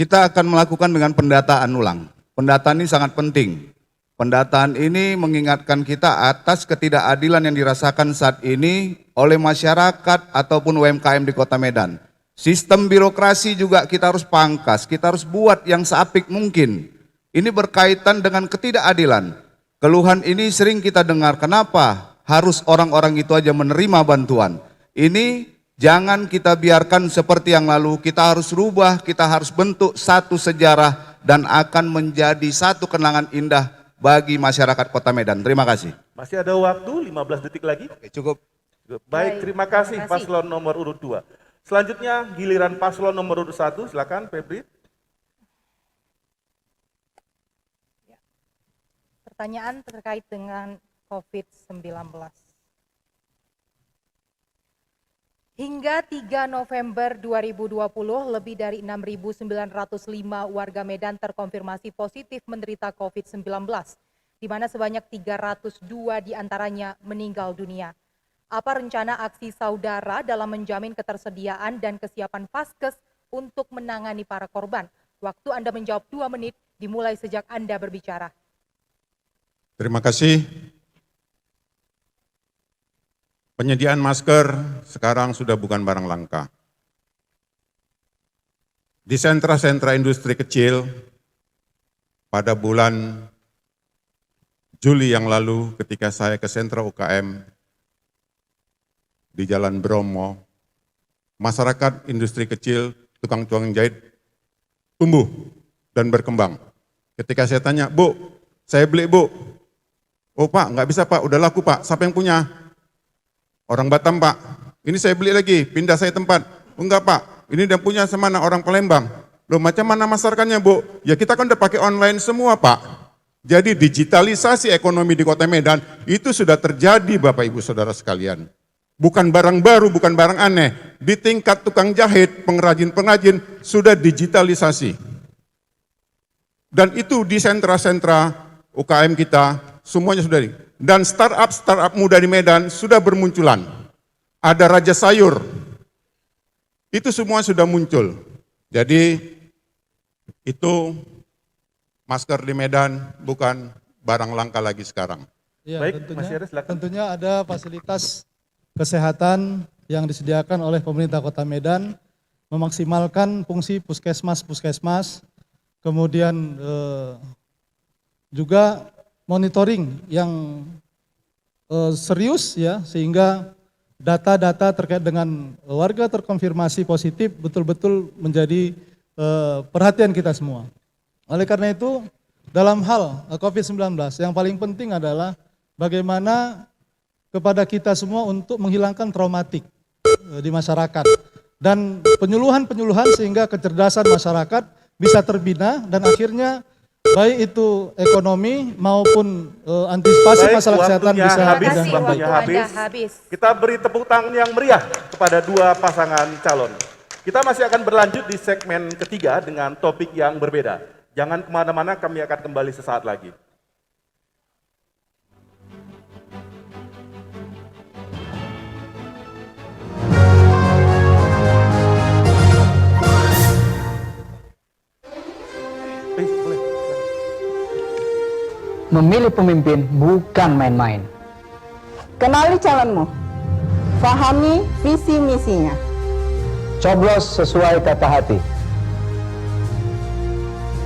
Kita akan melakukan dengan pendataan ulang. Pendataan ini sangat penting. Pendataan ini mengingatkan kita atas ketidakadilan yang dirasakan saat ini oleh masyarakat ataupun UMKM di Kota Medan. Sistem birokrasi juga kita harus pangkas, kita harus buat yang seapik mungkin. Ini berkaitan dengan ketidakadilan. Keluhan ini sering kita dengar, kenapa harus orang-orang itu aja menerima bantuan? Ini jangan kita biarkan seperti yang lalu, kita harus rubah, kita harus bentuk satu sejarah dan akan menjadi satu kenangan indah bagi masyarakat Kota Medan. Terima kasih. Masih ada waktu, 15 detik lagi. Oke, cukup. Baik, terima kasih paslon nomor urut 2. Selanjutnya giliran paslon nomor urut 1, silakan Febri. Pertanyaan terkait dengan COVID-19. Hingga 3 November 2020, lebih dari 6.905 warga Medan terkonfirmasi positif menderita COVID-19, di mana sebanyak 302 diantaranya meninggal dunia. Apa rencana aksi saudara dalam menjamin ketersediaan dan kesiapan Vaskes untuk menangani para korban? Waktu Anda menjawab 2 menit, dimulai sejak Anda berbicara. Terima kasih. Penyediaan masker sekarang sudah bukan barang langka. Di sentra-sentra industri kecil, pada bulan Juli yang lalu ketika saya ke sentra UKM di Jalan Bromo, masyarakat industri kecil, tukang-tukang jahit tumbuh dan berkembang. Ketika saya tanya, Bu, saya beli Bu. Oh Pak, nggak bisa Pak, udah laku Pak, siapa yang punya? Orang Batam Pak, ini saya beli lagi, pindah saya tempat. Oh, enggak Pak, ini dia punya semana orang Palembang. Loh macam mana masarkannya Bu? Ya kita kan udah pakai online semua Pak. Jadi digitalisasi ekonomi di Kota Medan itu sudah terjadi Bapak Ibu Saudara sekalian. Bukan barang baru, bukan barang aneh. Di tingkat tukang jahit, pengrajin-pengrajin sudah digitalisasi. Dan itu di sentra-sentra UKM kita semuanya sudah. Dan startup muda di Medan sudah bermunculan. Ada Raja Sayur. Itu semua sudah muncul. Jadi itu masker di Medan bukan barang langka lagi sekarang. Ya, Baik, Mas Yeri, silakan. tentunya ada fasilitas kesehatan yang disediakan oleh pemerintah Kota Medan, memaksimalkan fungsi puskesmas, kemudian juga monitoring yang serius ya, sehingga data-data terkait dengan warga terkonfirmasi positif betul-betul menjadi perhatian kita semua. Oleh karena itu, dalam hal COVID-19 yang paling penting adalah bagaimana kepada kita semua untuk menghilangkan traumatik di masyarakat. Dan penyuluhan-penyuluhan sehingga kecerdasan masyarakat bisa terbina dan akhirnya baik itu ekonomi maupun antisipasi masalah kesehatan bisa habis. Kita beri tepuk tangan yang meriah kepada dua pasangan calon. Kita masih akan berlanjut di segmen ketiga dengan topik yang berbeda. Jangan kemana-mana, kami akan kembali sesaat lagi. Memilih pemimpin bukan main-main. Kenali calonmu. Fahami visi misinya. Coblos sesuai kata hati.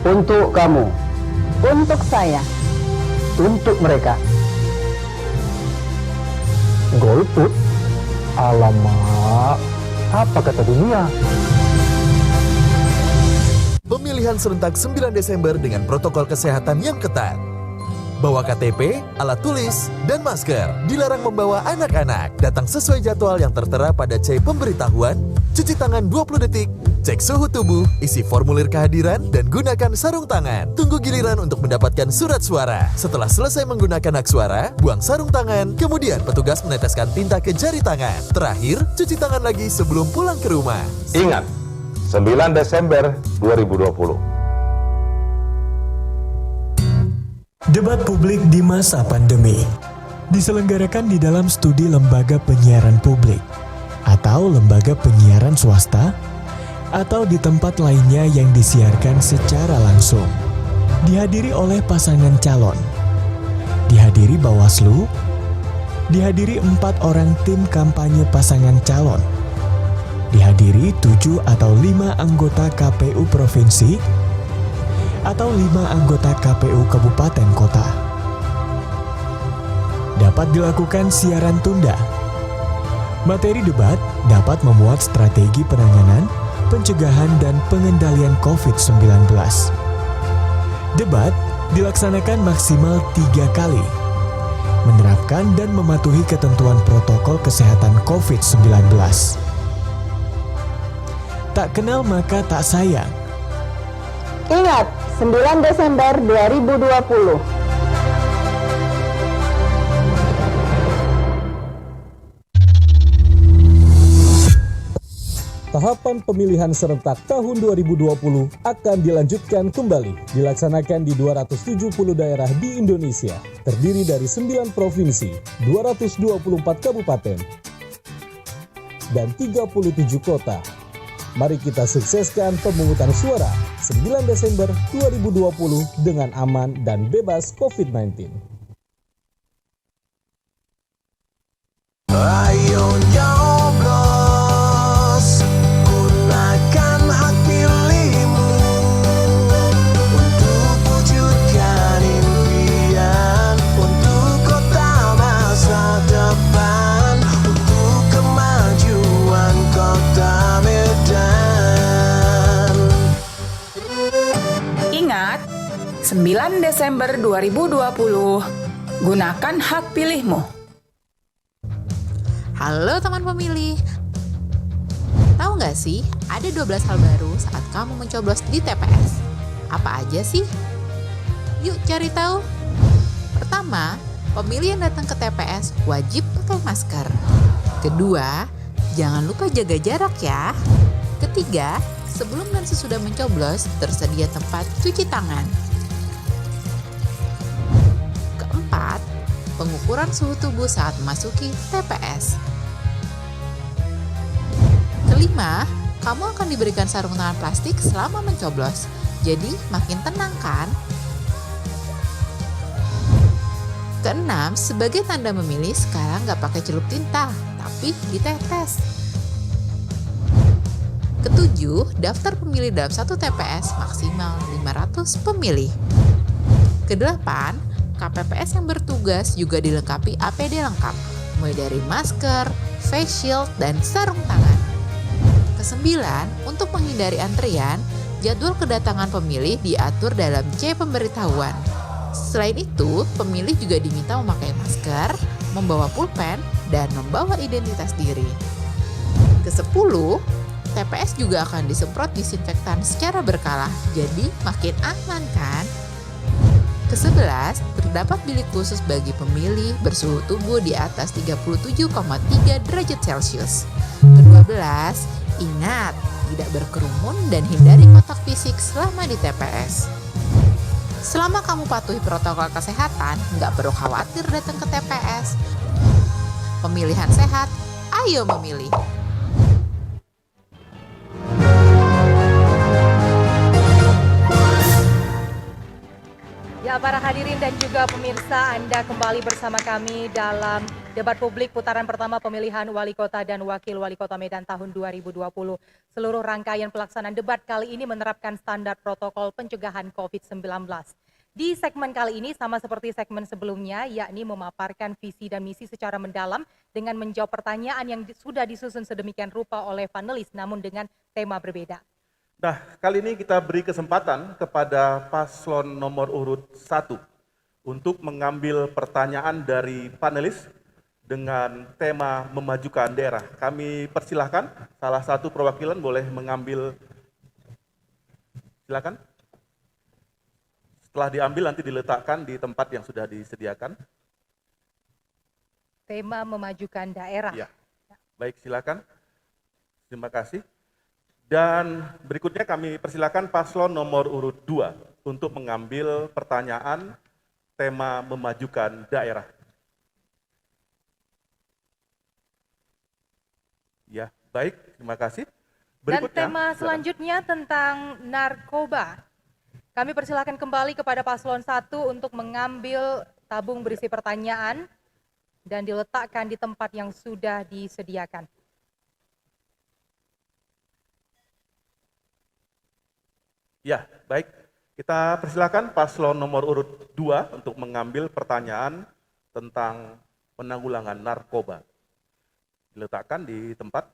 Untuk kamu. Untuk saya. Untuk mereka. Golput? Alamak, apa kata dunia? Pemilihan serentak 9 Desember dengan protokol kesehatan yang ketat. Bawa KTP, alat tulis, dan masker. Dilarang membawa anak-anak. Datang sesuai jadwal yang tertera pada C pemberitahuan. Cuci tangan 20 detik. Cek suhu tubuh, isi formulir kehadiran, dan gunakan sarung tangan. Tunggu giliran untuk mendapatkan surat suara. Setelah selesai menggunakan hak suara, buang sarung tangan. Kemudian petugas meneteskan tinta ke jari tangan. Terakhir, cuci tangan lagi sebelum pulang ke rumah. Ingat, 9 Desember 2020. Debat publik di masa pandemi diselenggarakan di dalam studi lembaga penyiaran publik atau lembaga penyiaran swasta atau di tempat lainnya yang disiarkan secara langsung. Dihadiri oleh pasangan calon, dihadiri Bawaslu, dihadiri 4 orang tim kampanye pasangan calon, dihadiri 7 atau 5 anggota KPU Provinsi atau 5 anggota KPU Kabupaten Kota. Dapat dilakukan siaran tunda. Materi debat dapat memuat strategi penanganan, pencegahan, dan pengendalian COVID-19. Debat dilaksanakan maksimal 3 kali, menerapkan dan mematuhi ketentuan protokol kesehatan COVID-19. Tak kenal maka tak sayang. Ingat, 9 Desember 2020. Tahapan pemilihan serentak tahun 2020 akan dilanjutkan kembali, dilaksanakan di 270 daerah di Indonesia, terdiri dari 9 provinsi, 224 kabupaten, dan 37 kota. Mari kita sukseskan pemungutan suara 9 Desember 2020 dengan aman dan bebas COVID-19. Ayo nyoblos, gunakan hak pilihmu untuk wujudkan impian, untuk kota masa depan, untuk kemajuan Kota Medan. Ingat, 9 Desember 2020, gunakan hak pilihmu. Halo teman pemilih, Tahu nggak sih, ada 12 hal baru saat kamu mencoblos di TPS. Apa aja sih? Yuk cari tahu. Pertama, pemilih yang datang ke TPS wajib pakai masker. Kedua, jangan lupa jaga jarak ya. Ketiga, sebelum dan sesudah mencoblos, tersedia tempat cuci tangan. Keempat, pengukuran suhu tubuh saat memasuki TPS. Kelima, kamu akan diberikan sarung tangan plastik selama mencoblos. Jadi, makin tenang kan? Keenam, sebagai tanda memilih, sekarang nggak pakai celup tinta, tapi ditetes. Ketujuh, daftar pemilih dalam satu TPS maksimal 500 pemilih. Kedelapan, KPPS yang bertugas juga dilengkapi APD lengkap, mulai dari masker, face shield, dan sarung tangan. Kesembilan, untuk menghindari antrian, jadwal kedatangan pemilih diatur dalam C pemberitahuan. Selain itu, pemilih juga diminta memakai masker, membawa pulpen, dan membawa identitas diri. Kesepuluh, TPS juga akan disemprot disinfektan secara berkala, jadi makin aman kan? Ke-11, terdapat bilik khusus bagi pemilih bersuhu tubuh di atas 37,3 derajat Celcius. Ke-12, ingat, tidak berkerumun dan hindari kontak fisik selama di TPS. Selama kamu patuhi protokol kesehatan, nggak perlu khawatir datang ke TPS. Pemilihan sehat, ayo memilih. Ya, para hadirin dan juga pemirsa, Anda kembali bersama kami dalam debat publik putaran pertama pemilihan Wali Kota dan Wakil Wali Kota Medan tahun 2020. Seluruh rangkaian pelaksanaan debat kali ini menerapkan standar protokol pencegahan COVID-19. Di segmen kali ini sama seperti segmen sebelumnya, yakni memaparkan visi dan misi secara mendalam dengan menjawab pertanyaan yang sudah disusun sedemikian rupa oleh panelis namun dengan tema berbeda. Nah, kali ini kita beri kesempatan kepada paslon nomor urut 1 untuk mengambil pertanyaan dari panelis dengan tema memajukan daerah. Kami persilahkan salah satu perwakilan boleh mengambil, silakan. Setelah diambil nanti diletakkan di tempat yang sudah disediakan. Tema memajukan daerah. Ya. Baik, silakan. Terima kasih. Dan berikutnya kami persilakan paslon nomor urut 2 untuk mengambil pertanyaan tema memajukan daerah. Ya, baik, terima kasih. Dan tema selanjutnya tentang narkoba. Kami persilakan kembali kepada paslon 1 untuk mengambil tabung berisi pertanyaan dan diletakkan di tempat yang sudah disediakan. Ya, baik. Kita persilakan paslon nomor urut 2 untuk mengambil pertanyaan tentang penanggulangan narkoba. Diletakkan di tempat.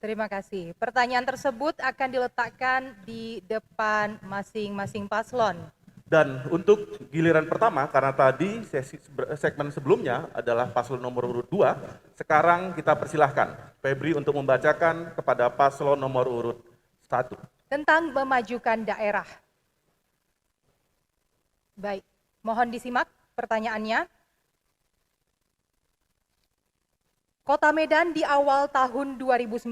Terima kasih. Pertanyaan tersebut akan diletakkan di depan masing-masing paslon. Dan untuk giliran pertama, karena tadi segmen sebelumnya adalah paslon nomor urut 2, sekarang kita persilahkan Febri untuk membacakan kepada paslon nomor urut 1. Tentang memajukan daerah. Baik, mohon disimak pertanyaannya. Kota Medan di awal tahun 2019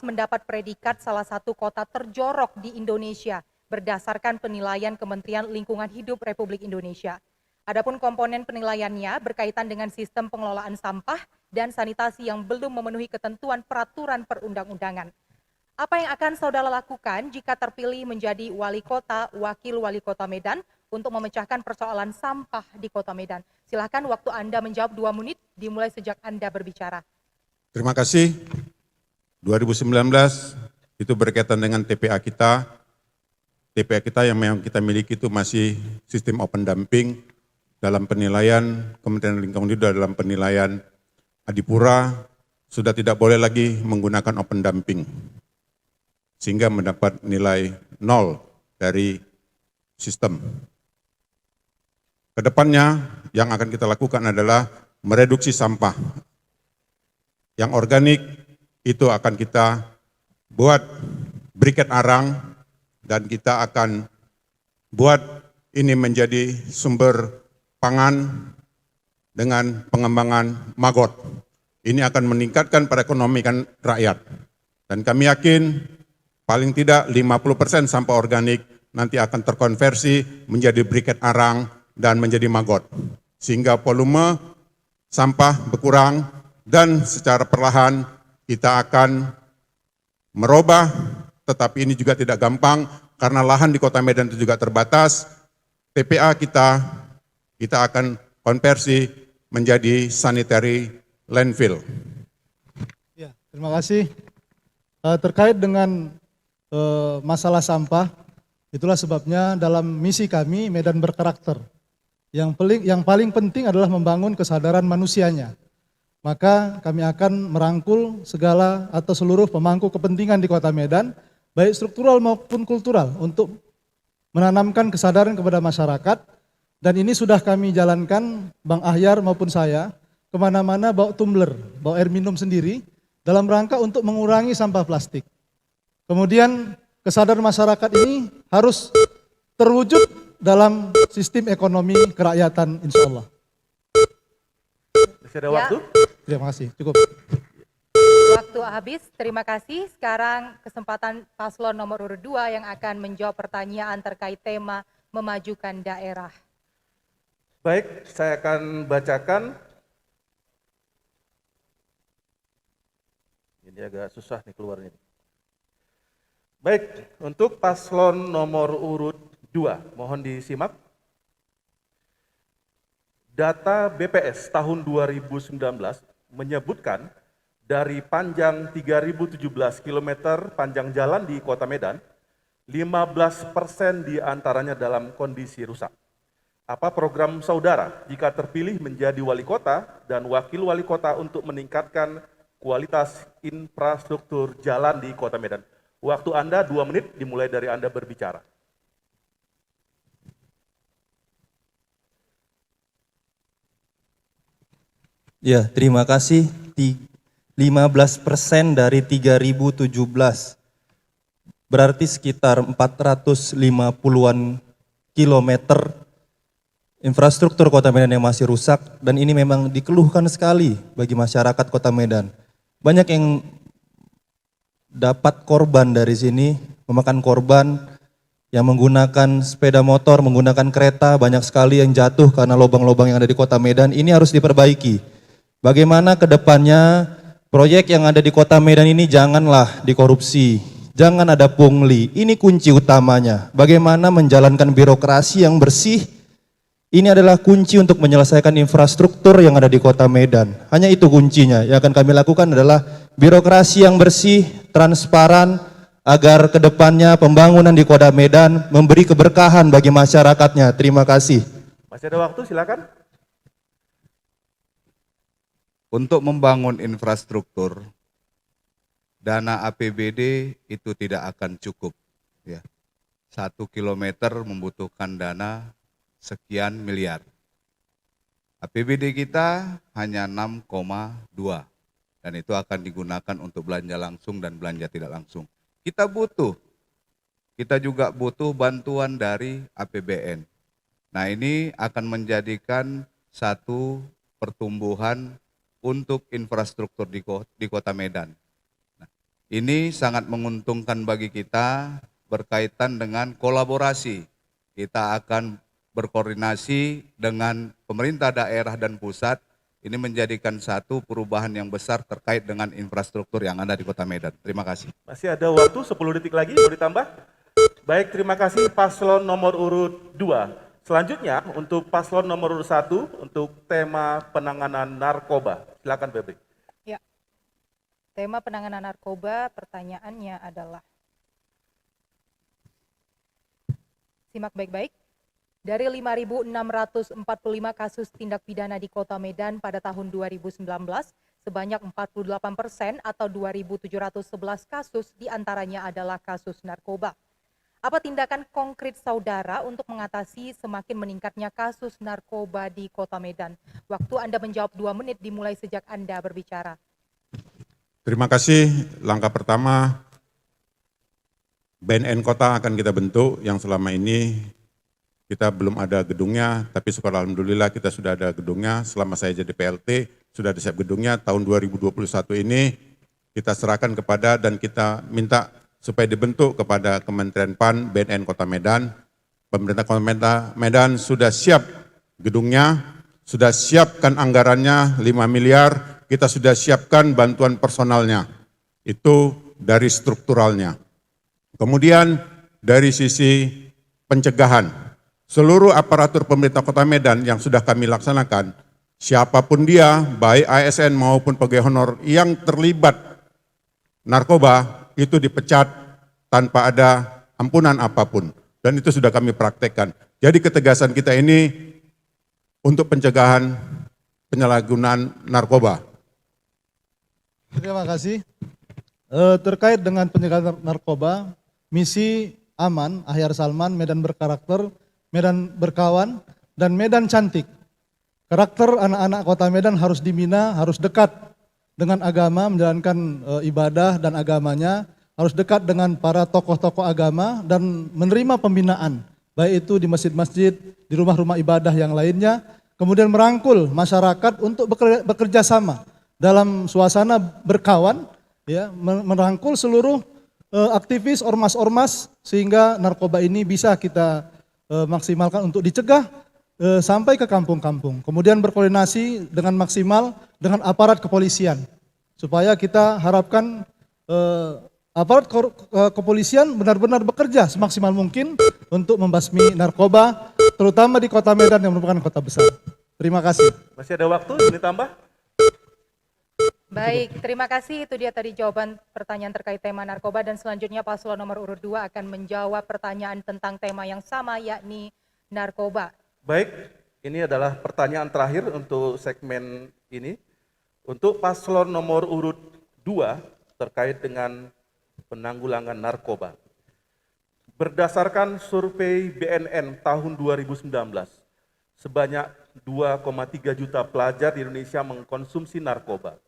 mendapat predikat salah satu kota terjorok di Indonesia berdasarkan penilaian Kementerian Lingkungan Hidup Republik Indonesia. Adapun komponen penilaiannya berkaitan dengan sistem pengelolaan sampah dan sanitasi yang belum memenuhi ketentuan peraturan perundang-undangan. Apa yang akan saudara lakukan jika terpilih menjadi wali kota, wakil wali kota Medan untuk memecahkan persoalan sampah di kota Medan? Silakan waktu Anda menjawab 2 menit dimulai sejak Anda berbicara. Terima kasih. 2019 itu berkaitan dengan TPA kita. TPA kita yang memang kita miliki itu masih sistem open dumping dalam penilaian Kementerian Lingkungan Hidup dalam penilaian Adipura sudah tidak boleh lagi menggunakan open dumping sehingga mendapat nilai 0 dari sistem. Kedepannya yang akan kita lakukan adalah mereduksi sampah. Yang organik itu akan kita buat briket arang dan kita akan buat ini menjadi sumber pangan dengan pengembangan maggot. Ini akan meningkatkan perekonomian rakyat. Dan kami yakin paling tidak 50% sampah organik nanti akan terkonversi menjadi briket arang dan menjadi maggot. Sehingga volume sampah berkurang dan secara perlahan kita akan merubah, tetapi ini juga tidak gampang karena lahan di Kota Medan itu juga terbatas. TPA kita akan konversi menjadi sanitary landfill. Ya, terima kasih. Terkait dengan masalah sampah, itulah sebabnya dalam misi kami Medan Berkarakter, yang paling penting adalah membangun kesadaran manusianya. Maka kami akan merangkul segala atau seluruh pemangku kepentingan di Kota Medan, baik struktural maupun kultural, untuk menanamkan kesadaran kepada masyarakat. Dan ini sudah kami jalankan, Bang Ahyar maupun saya, kemana-mana bawa tumbler, bawa air minum sendiri, dalam rangka untuk mengurangi sampah plastik. Kemudian kesadaran masyarakat ini harus terwujud dalam sistem ekonomi kerakyatan, insya Allah. Masih ada waktu? Terima kasih, cukup. Waktu habis, terima kasih. Sekarang kesempatan paslon nomor urut 2 yang akan menjawab pertanyaan terkait tema memajukan daerah. Baik, saya akan bacakan. Ini agak susah nih keluarnya. Baik, untuk paslon nomor urut 2, mohon disimak. Data BPS tahun 2019 menyebutkan dari panjang 3.017 km panjang jalan di Kota Medan, 15% diantaranya dalam kondisi rusak. Apa program saudara jika terpilih menjadi wali kota dan wakil wali kota untuk meningkatkan kualitas infrastruktur jalan di Kota Medan? Waktu Anda 2 menit dimulai dari Anda berbicara. Ya, terima kasih. 15% dari 3.017, berarti sekitar 450-an kilometer infrastruktur Kota Medan yang masih rusak, dan ini memang dikeluhkan sekali bagi masyarakat Kota Medan. Banyak yang dapat korban dari sini, memakan korban yang menggunakan sepeda motor, menggunakan kereta, banyak sekali yang jatuh karena lubang-lubang yang ada di Kota Medan. Ini harus diperbaiki. Bagaimana ke depannya proyek yang ada di Kota Medan ini janganlah dikorupsi, jangan ada pungli. Ini kunci utamanya. Bagaimana menjalankan birokrasi yang bersih, ini adalah kunci untuk menyelesaikan infrastruktur yang ada di Kota Medan. Hanya itu kuncinya. Yang akan kami lakukan adalah birokrasi yang bersih, transparan, agar ke depannya pembangunan di Kota Medan memberi keberkahan bagi masyarakatnya. Terima kasih. Masih ada waktu, silakan. Untuk membangun infrastruktur, dana APBD itu tidak akan cukup. Ya. 1 kilometer membutuhkan dana sekian miliar. APBD kita hanya 6,2 dan itu akan digunakan untuk belanja langsung dan belanja tidak langsung. Kita juga butuh bantuan dari APBN. Nah, ini akan menjadikan satu pertumbuhan untuk infrastruktur di Kota Medan. Nah, ini sangat menguntungkan bagi kita berkaitan dengan kolaborasi. Kita akan berkoordinasi dengan pemerintah daerah dan pusat. Ini menjadikan satu perubahan yang besar terkait dengan infrastruktur yang ada di Kota Medan. Terima kasih. Masih ada waktu 10 detik lagi, mau ditambah? Baik, terima kasih paslon nomor urut 2. Selanjutnya untuk paslon nomor urut 1 untuk tema penanganan narkoba. Silakan Febri. Ya. Tema penanganan narkoba, pertanyaannya adalah, simak baik-baik. Dari 5.645 kasus tindak pidana di Kota Medan pada tahun 2019, sebanyak 48% atau 2.711 kasus diantaranya adalah kasus narkoba. Apa tindakan konkret saudara untuk mengatasi semakin meningkatnya kasus narkoba di Kota Medan? Waktu Anda menjawab 2 menit dimulai sejak Anda berbicara. Terima kasih. Langkah pertama, BNN Kota akan kita bentuk yang selama ini kita belum ada gedungnya, tapi syukur alhamdulillah kita sudah ada gedungnya. Selama saya jadi PLT, sudah ada siap gedungnya. Tahun 2021 ini kita serahkan kepada dan kita minta supaya dibentuk kepada Kementerian PAN, BNN Kota Medan. Pemerintah Kota Medan sudah siap gedungnya, sudah siapkan anggarannya 5 miliar, kita sudah siapkan bantuan personalnya. Itu dari strukturalnya. Kemudian dari sisi pencegahan, seluruh aparatur pemerintah Kota Medan yang sudah kami laksanakan, siapapun dia, baik ASN maupun pegawai honor yang terlibat narkoba, itu dipecat tanpa ada ampunan apapun. Dan itu sudah kami praktekkan. Jadi ketegasan kita ini untuk pencegahan penyalahgunaan narkoba. Terima kasih. Terkait dengan pencegahan narkoba, misi aman, Ahyar Salman, Medan berkarakter, Medan berkawan, dan Medan cantik. Karakter anak-anak Kota Medan harus dibina, harus dekat dengan agama, menjalankan ibadah dan agamanya, harus dekat dengan para tokoh-tokoh agama dan menerima pembinaan, baik itu di masjid-masjid, di rumah-rumah ibadah yang lainnya, kemudian merangkul masyarakat untuk bekerja sama dalam suasana berkawan, ya, merangkul seluruh aktivis ormas-ormas sehingga narkoba ini bisa kita maksimalkan untuk dicegah sampai ke kampung-kampung. Kemudian berkoordinasi dengan maksimal dengan aparat kepolisian supaya kita harapkan aparat kepolisian benar-benar bekerja semaksimal mungkin untuk membasmi narkoba, terutama di Kota Medan yang merupakan kota besar. Terima kasih. Masih ada waktu, ini tambah. Baik, terima kasih. Itu dia tadi jawaban pertanyaan terkait tema narkoba, dan selanjutnya paslon nomor urut 2 akan menjawab pertanyaan tentang tema yang sama, yakni narkoba. Baik, ini adalah pertanyaan terakhir untuk segmen ini. Untuk paslon nomor urut 2 terkait dengan penanggulangan narkoba. Berdasarkan survei BNN tahun 2019, sebanyak 2,3 juta pelajar di Indonesia mengkonsumsi narkoba.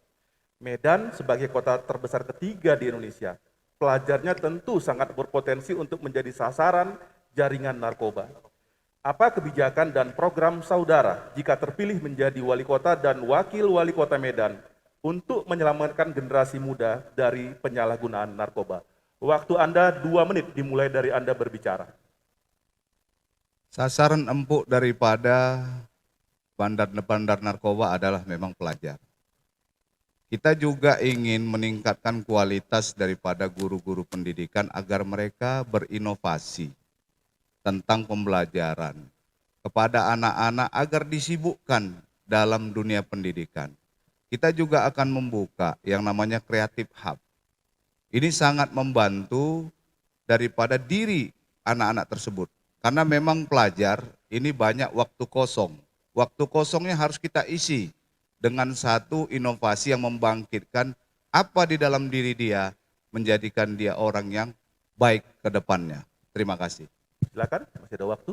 Medan sebagai kota terbesar ketiga di Indonesia, pelajarnya tentu sangat berpotensi untuk menjadi sasaran jaringan narkoba. Apa kebijakan dan program saudara jika terpilih menjadi wali kota dan wakil wali kota Medan untuk menyelamatkan generasi muda dari penyalahgunaan narkoba? Waktu Anda 2 menit dimulai dari Anda berbicara. Sasaran empuk daripada bandar-bandar narkoba adalah memang pelajar. Kita juga ingin meningkatkan kualitas daripada guru-guru pendidikan agar mereka berinovasi tentang pembelajaran kepada anak-anak agar disibukkan dalam dunia pendidikan. Kita juga akan membuka yang namanya Creative Hub. Ini sangat membantu daripada diri anak-anak tersebut. Karena memang pelajar ini banyak waktu kosong. Waktu kosongnya harus kita isi dengan satu inovasi yang membangkitkan apa di dalam diri dia, menjadikan dia orang yang baik ke depannya. Terima kasih. Silakan, masih ada waktu.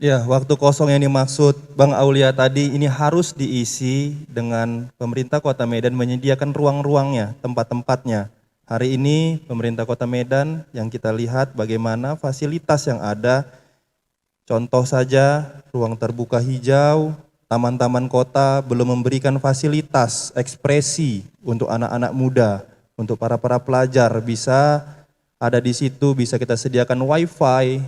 Ya, waktu kosong yang dimaksud Bang Aulia tadi ini harus diisi dengan pemerintah Kota Medan menyediakan ruang-ruangnya, tempat-tempatnya. Hari ini pemerintah Kota Medan yang kita lihat bagaimana fasilitas yang ada, contoh saja ruang terbuka hijau, taman-taman kota belum memberikan fasilitas ekspresi untuk anak-anak muda, untuk para pelajar bisa ada di situ, bisa kita sediakan wifi,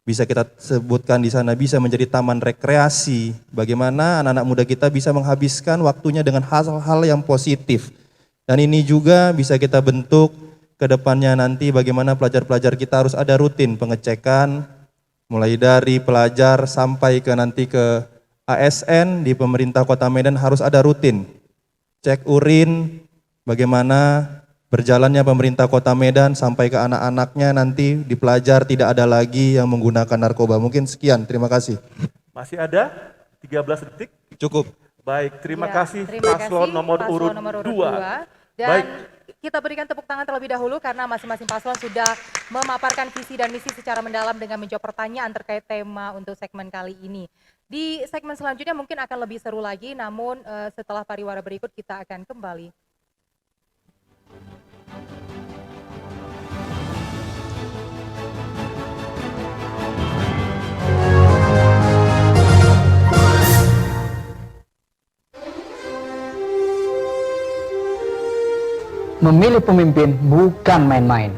bisa kita sebutkan di sana bisa menjadi taman rekreasi, bagaimana anak-anak muda kita bisa menghabiskan waktunya dengan hal-hal yang positif. Dan ini juga bisa kita bentuk ke depannya nanti bagaimana pelajar-pelajar kita harus ada rutin pengecekan, mulai dari pelajar sampai ke nanti ke ASN di pemerintah Kota Medan harus ada rutin. Cek urin, bagaimana berjalannya pemerintah Kota Medan sampai ke anak-anaknya nanti di pelajar tidak ada lagi yang menggunakan narkoba. Mungkin sekian, terima kasih. Masih ada 13 detik? Cukup. Baik, terima Ya, kasih terima paslon kasih, nomor paslon urut nomor urut 2. Dan Baik, kita berikan tepuk tangan terlebih dahulu karena masing-masing paslon sudah memaparkan visi dan misi secara mendalam dengan menjawab pertanyaan terkait tema untuk segmen kali ini. Di segmen selanjutnya mungkin akan lebih seru lagi, namun setelah pariwara berikut kita akan kembali. Memilih pemimpin bukan main-main.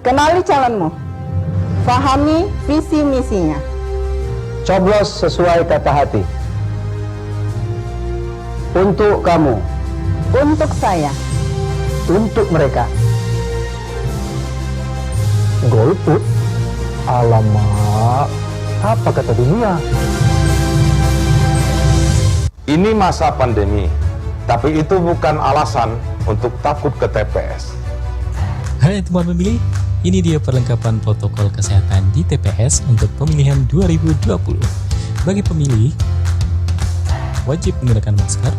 Kenali calonmu. Fahami visi misinya. Coblos sesuai kata hati. Untuk kamu. Untuk saya. Untuk mereka. Golput? Alamak, apa kata dunia? Ini masa pandemi, tapi itu bukan alasan untuk takut ke TPS. Hai teman pemilih, ini dia perlengkapan protokol kesehatan di TPS untuk pemilihan 2020. Bagi pemilih, wajib menggunakan masker,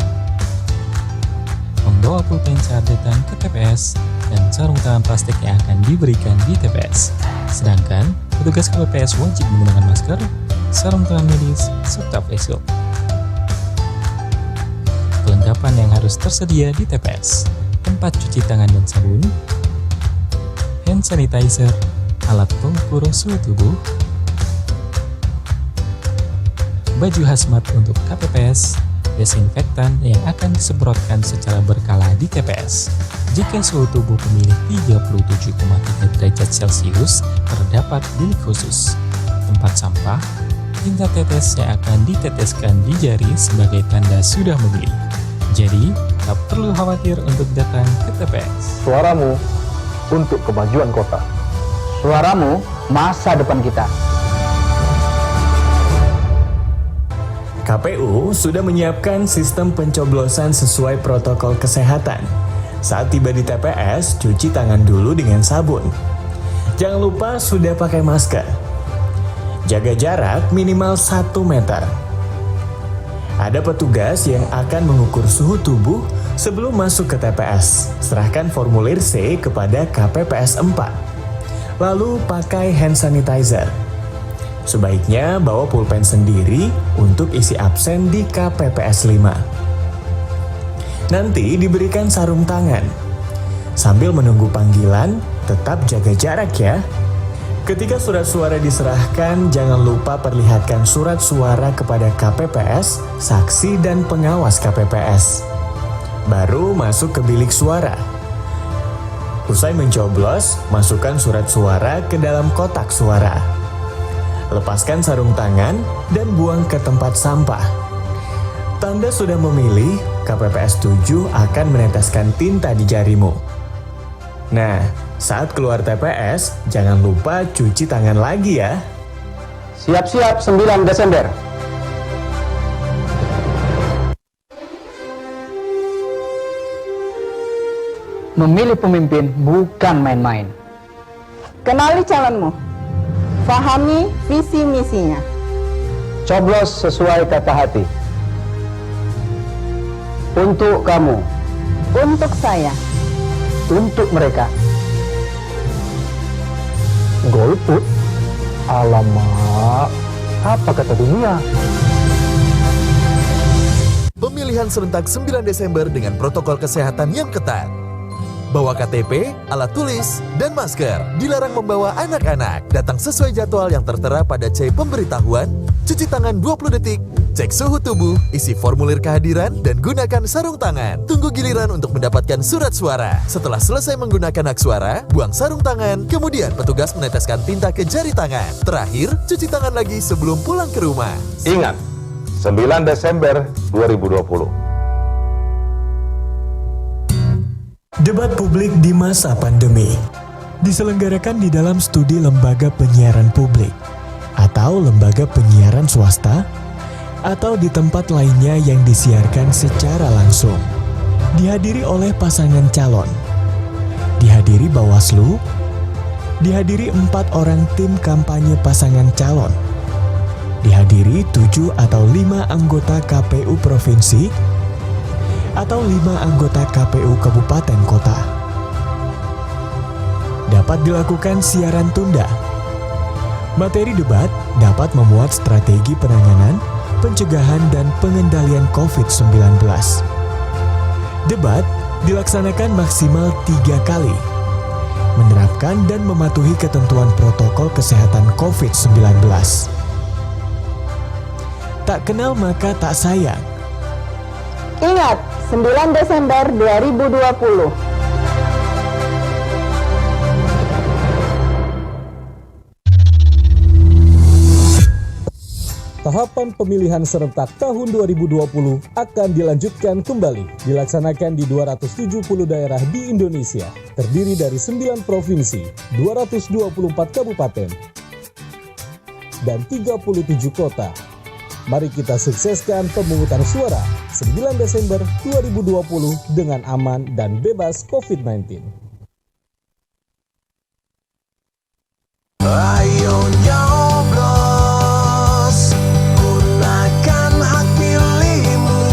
membawa pulpen saat datang ke TPS, dan sarung tangan plastik yang akan diberikan di TPS. Sedangkan, petugas KPPS wajib menggunakan masker, sarung tangan medis, serta face shield. Perlengkapan yang harus tersedia di TPS: tempat cuci tangan dan sabun, hand sanitizer, alat pengukur suhu tubuh, baju hazmat untuk KPPS, desinfektan yang akan disemprotkan secara berkala di TPS. Jika suhu tubuh pemilih 37,3 derajat Celcius, terdapat bilik khusus, tempat sampah, tinta tetes yang akan diteteskan di jari sebagai tanda sudah memilih. Jadi, tak perlu khawatir untuk datang ke TPS. Suaramu untuk kemajuan kota. Suaramu masa depan kita. KPU sudah menyiapkan sistem pencoblosan sesuai protokol kesehatan. Saat tiba di TPS, cuci tangan dulu dengan sabun. Jangan lupa sudah pakai masker. Jaga jarak minimal 1 meter. Ada petugas yang akan mengukur suhu tubuh sebelum masuk ke TPS. Serahkan formulir C kepada KPPS 4. Lalu pakai hand sanitizer. Sebaiknya bawa pulpen sendiri untuk isi absen di KPPS 5. Nanti diberikan sarung tangan. Sambil menunggu panggilan, tetap jaga jarak ya. Ketika surat suara diserahkan, jangan lupa perlihatkan surat suara kepada KPPS, saksi dan pengawas KPPS. Baru masuk ke bilik suara. Usai mencoblos, masukkan surat suara ke dalam kotak suara. Lepaskan sarung tangan dan buang ke tempat sampah. Tanda sudah memilih, KPPS 7 akan meneteskan tinta di jarimu. Nah, saat keluar TPS, jangan lupa cuci tangan lagi ya. Siap-siap 9 Desember. Memilih pemimpin bukan main-main. Kenali calonmu. Fahami visi misinya. Coblos sesuai kata hati. Untuk kamu. Untuk saya. Untuk mereka. Golput? Alamak, apa kata dunia? Pemilihan serentak 9 Desember dengan protokol kesehatan yang ketat. Bawa KTP, alat tulis, dan masker. Dilarang membawa anak-anak. Datang sesuai jadwal yang tertera pada C pemberitahuan. Cuci tangan 20 detik. Cek suhu tubuh, isi formulir kehadiran, dan gunakan sarung tangan. Tunggu giliran untuk mendapatkan surat suara. Setelah selesai menggunakan hak suara, buang sarung tangan. Kemudian petugas meneteskan tinta ke jari tangan. Terakhir, cuci tangan lagi sebelum pulang ke rumah. Ingat, 9 Desember 2020. Debat publik di masa pandemi diselenggarakan di dalam studi lembaga penyiaran publik atau lembaga penyiaran swasta atau di tempat lainnya yang disiarkan secara langsung. Dihadiri oleh pasangan calon, dihadiri Bawaslu, dihadiri 4 orang tim kampanye pasangan calon, dihadiri 7 atau 5 anggota KPU provinsi, atau 5 anggota KPU Kabupaten Kota. Dapat dilakukan siaran tunda. Materi debat dapat memuat strategi penanganan, pencegahan, dan pengendalian COVID-19. Debat dilaksanakan maksimal 3 kali, menerapkan dan mematuhi ketentuan protokol kesehatan COVID-19. Tak kenal maka tak sayang. Ingat, 9 Desember 2020. Tahapan pemilihan serentak tahun 2020 akan dilanjutkan kembali, dilaksanakan di 270 daerah di Indonesia, terdiri dari 9 provinsi, 224 kabupaten, dan 37 kota. Mari kita sukseskan pemungutan suara 9 Desember 2020 dengan aman dan bebas COVID-19. Ayo nyoblos, gunakan hak pilihmu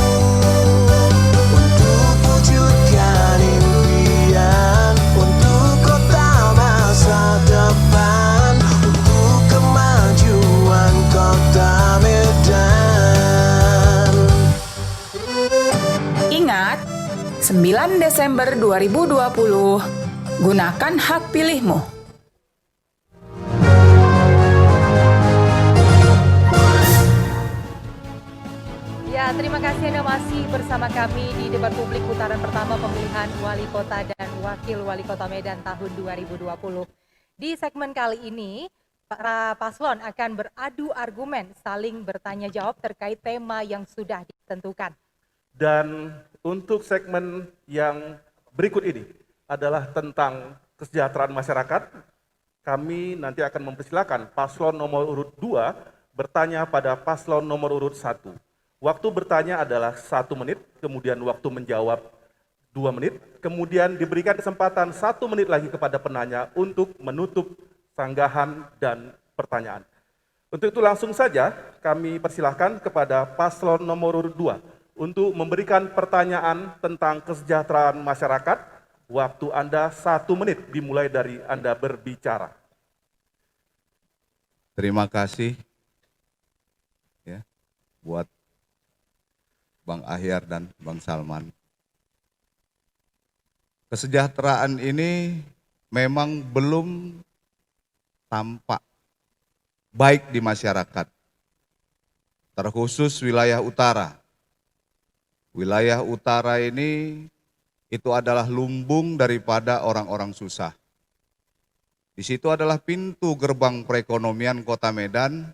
untuk wujudkan impian, untuk kota masa depan, untuk kemajuan kota Medan. Ingat, 9 Desember 2020, gunakan hak pilihmu. Ya, terima kasih Anda masih bersama kami di debat publik putaran pertama pemilihan Wali Kota dan Wakil Wali Kota Medan tahun 2020. Di segmen kali ini, para paslon akan beradu argumen, saling bertanya jawab terkait tema yang sudah ditentukan. Dan untuk segmen yang berikut ini adalah tentang kesejahteraan masyarakat. Kami nanti akan mempersilakan paslon nomor urut 2 bertanya pada paslon nomor urut 1. Waktu bertanya adalah 1 menit, kemudian waktu menjawab 2 menit, kemudian diberikan kesempatan 1 menit lagi kepada penanya untuk menutup sanggahan dan pertanyaan. Untuk itu langsung saja kami persilahkan kepada paslon nomor urut 2 untuk memberikan pertanyaan tentang kesejahteraan masyarakat. Waktu Anda 1 menit dimulai dari Anda berbicara. Terima kasih ya buat Bang Ahyar dan Bang Salman. Kesejahteraan ini memang belum tampak baik di masyarakat, terkhusus wilayah utara. Wilayah utara ini itu adalah lumbung daripada orang-orang susah. Di situ adalah pintu gerbang perekonomian Kota Medan.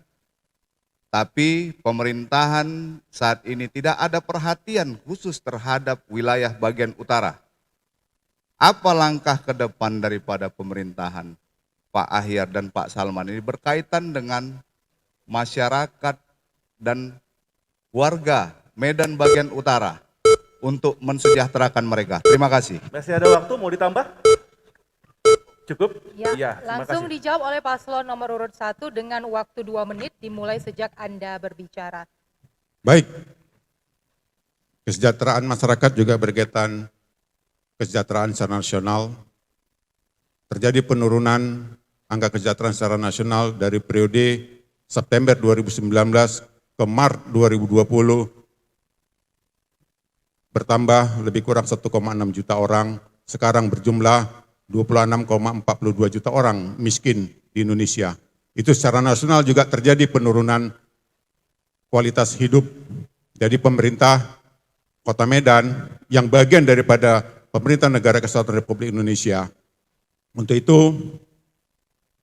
Tapi pemerintahan saat ini tidak ada perhatian khusus terhadap wilayah bagian utara. Apa langkah ke depan daripada pemerintahan Pak Ahyar dan Pak Salman ini berkaitan dengan masyarakat dan warga Medan bagian utara untuk mensejahterakan mereka? Terima kasih. Masih ada waktu, mau ditambah? Cukup? Ya, langsung dijawab oleh paslon nomor urut 1 dengan waktu 2 menit dimulai sejak Anda berbicara. Baik, kesejahteraan masyarakat juga berkaitan kesejahteraan secara nasional. Terjadi penurunan angka kesejahteraan secara nasional dari periode September 2019 ke Maret 2020 bertambah lebih kurang 1,6 juta orang, sekarang berjumlah 26,42 juta orang miskin di Indonesia. Itu secara nasional juga terjadi penurunan kualitas hidup. Jadi pemerintah Kota Medan yang bagian daripada pemerintah Negara Kesatuan Republik Indonesia. Untuk itu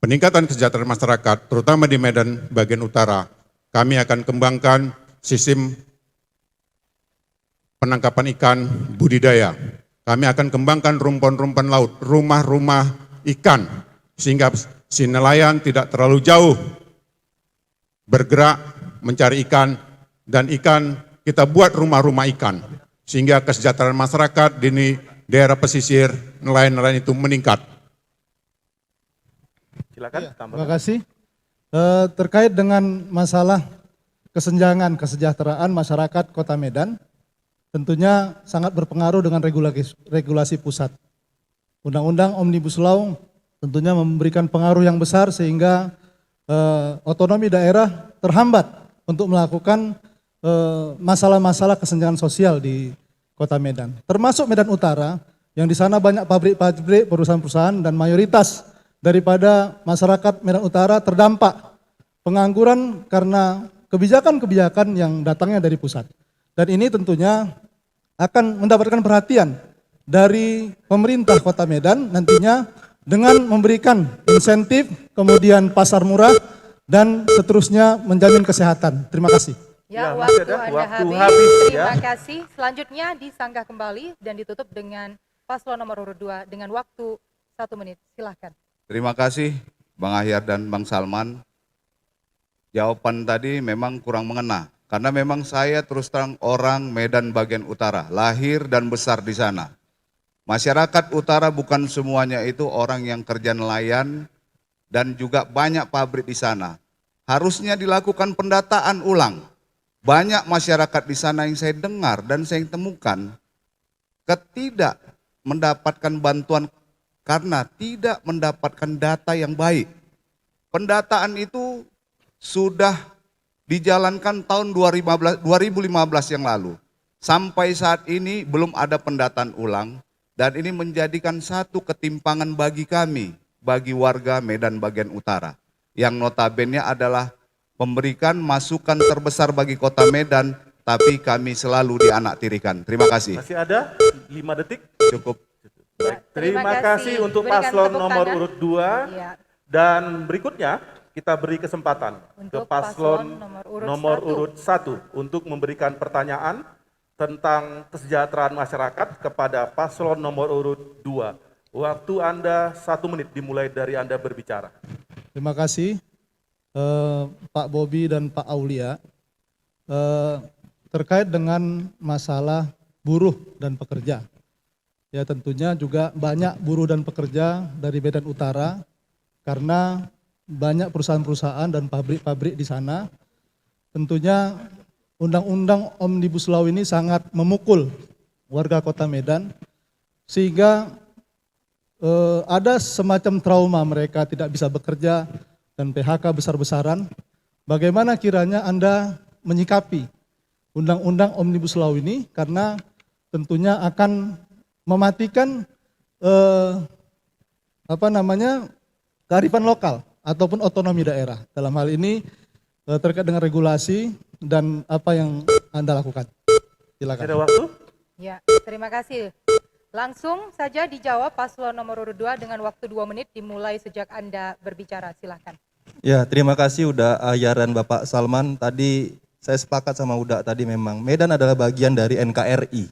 peningkatan kesejahteraan masyarakat terutama di Medan bagian utara, kami akan kembangkan sistem penangkapan ikan budidaya. Kami akan kembangkan rumpuan-rumpuan laut, rumah-rumah ikan, sehingga si nelayan tidak terlalu jauh bergerak mencari ikan, dan ikan kita buat rumah-rumah ikan, sehingga kesejahteraan masyarakat di daerah pesisir nelayan-nelayan itu meningkat. Silakan. Terima kasih. Terkait dengan masalah kesenjangan kesejahteraan masyarakat Kota Medan, tentunya sangat berpengaruh dengan regulasi pusat. Undang-undang Omnibus Law tentunya memberikan pengaruh yang besar sehingga otonomi daerah terhambat untuk melakukan masalah-masalah kesenjangan sosial di Kota Medan. Termasuk Medan Utara yang di sana banyak pabrik-pabrik, perusahaan-perusahaan dan mayoritas daripada masyarakat Medan Utara terdampak pengangguran karena kebijakan-kebijakan yang datangnya dari pusat. Dan ini tentunya akan mendapatkan perhatian dari pemerintah Kota Medan nantinya dengan memberikan insentif, kemudian pasar murah, dan seterusnya menjamin kesehatan. Terima kasih. Ya, masih waktu ada Anda waktu habis. habis, Terima ya. kasih. Selanjutnya disanggah kembali dan ditutup dengan paslon nomor urut 2 dengan waktu 1 menit. Silahkan. Terima kasih Bang Ahyar dan Bang Salman. Jawaban tadi memang kurang mengena, karena memang saya terus terang orang Medan bagian utara, lahir dan besar di sana. Masyarakat utara bukan semuanya itu orang yang kerja nelayan dan juga banyak pabrik di sana. Harusnya dilakukan pendataan ulang. Banyak masyarakat di sana yang saya dengar dan saya temukan ketidak mendapatkan bantuan karena tidak mendapatkan data yang baik. Pendataan itu sudah dijalankan tahun 2015 yang lalu. Sampai saat ini belum ada pendataan ulang dan ini menjadikan satu ketimpangan bagi kami, bagi warga Medan bagian utara. Yang notabene adalah memberikan masukan terbesar bagi Kota Medan, tapi kami selalu dianaktirikan. Terima kasih. Masih ada 5 detik? Cukup. Baik, Terima terima kasih kasih. untuk Berikan paslon tepuk nomor tangan. urut 2. Ya. Dan berikutnya kita beri kesempatan ke Untuk paslon paslon nomor urut urut 1 untuk memberikan pertanyaan tentang kesejahteraan masyarakat kepada paslon nomor urut 2. Waktu Anda 1 menit dimulai dari Anda berbicara. Terima kasih Pak Bobi dan Pak Aulia. Terkait dengan masalah buruh dan pekerja. Ya tentunya juga banyak buruh dan pekerja dari Medan Utara karena banyak perusahaan-perusahaan dan pabrik-pabrik di sana. Tentunya Undang-Undang Omnibus Law ini sangat memukul warga Kota Medan sehingga ada semacam trauma mereka tidak bisa bekerja dan PHK besar-besaran. Bagaimana kiranya Anda menyikapi Undang-Undang Omnibus Law ini karena tentunya akan mematikan kearifan lokal ataupun otonomi daerah. Dalam hal ini terkait dengan regulasi dan apa yang Anda lakukan. Silakan. Ada waktu? Ya, terima kasih. Langsung saja dijawab paslon nomor urut 2 dengan waktu 2 menit dimulai sejak Anda berbicara. Silakan. Ya, terima kasih udah Ahyar dan Bapak Salman. Tadi saya sepakat sama Uda tadi memang Medan adalah bagian dari NKRI.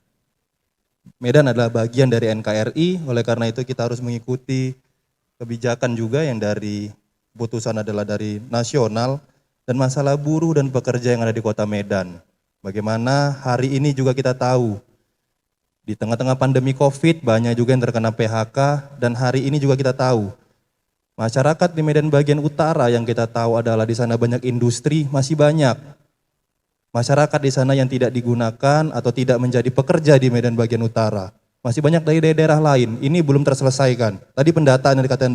Medan adalah bagian dari NKRI, oleh karena itu kita harus mengikuti kebijakan juga yang dari putusan adalah dari nasional dan masalah buruh dan pekerja yang ada di Kota Medan. Bagaimana hari ini juga kita tahu di tengah-tengah pandemi COVID banyak juga yang terkena PHK dan hari ini juga kita tahu masyarakat di Medan bagian utara yang kita tahu adalah di sana banyak industri, masih banyak masyarakat di sana yang tidak digunakan atau tidak menjadi pekerja di Medan bagian utara. Masih banyak dari daerah lain, ini belum terselesaikan. Tadi pendataan yang dikatakan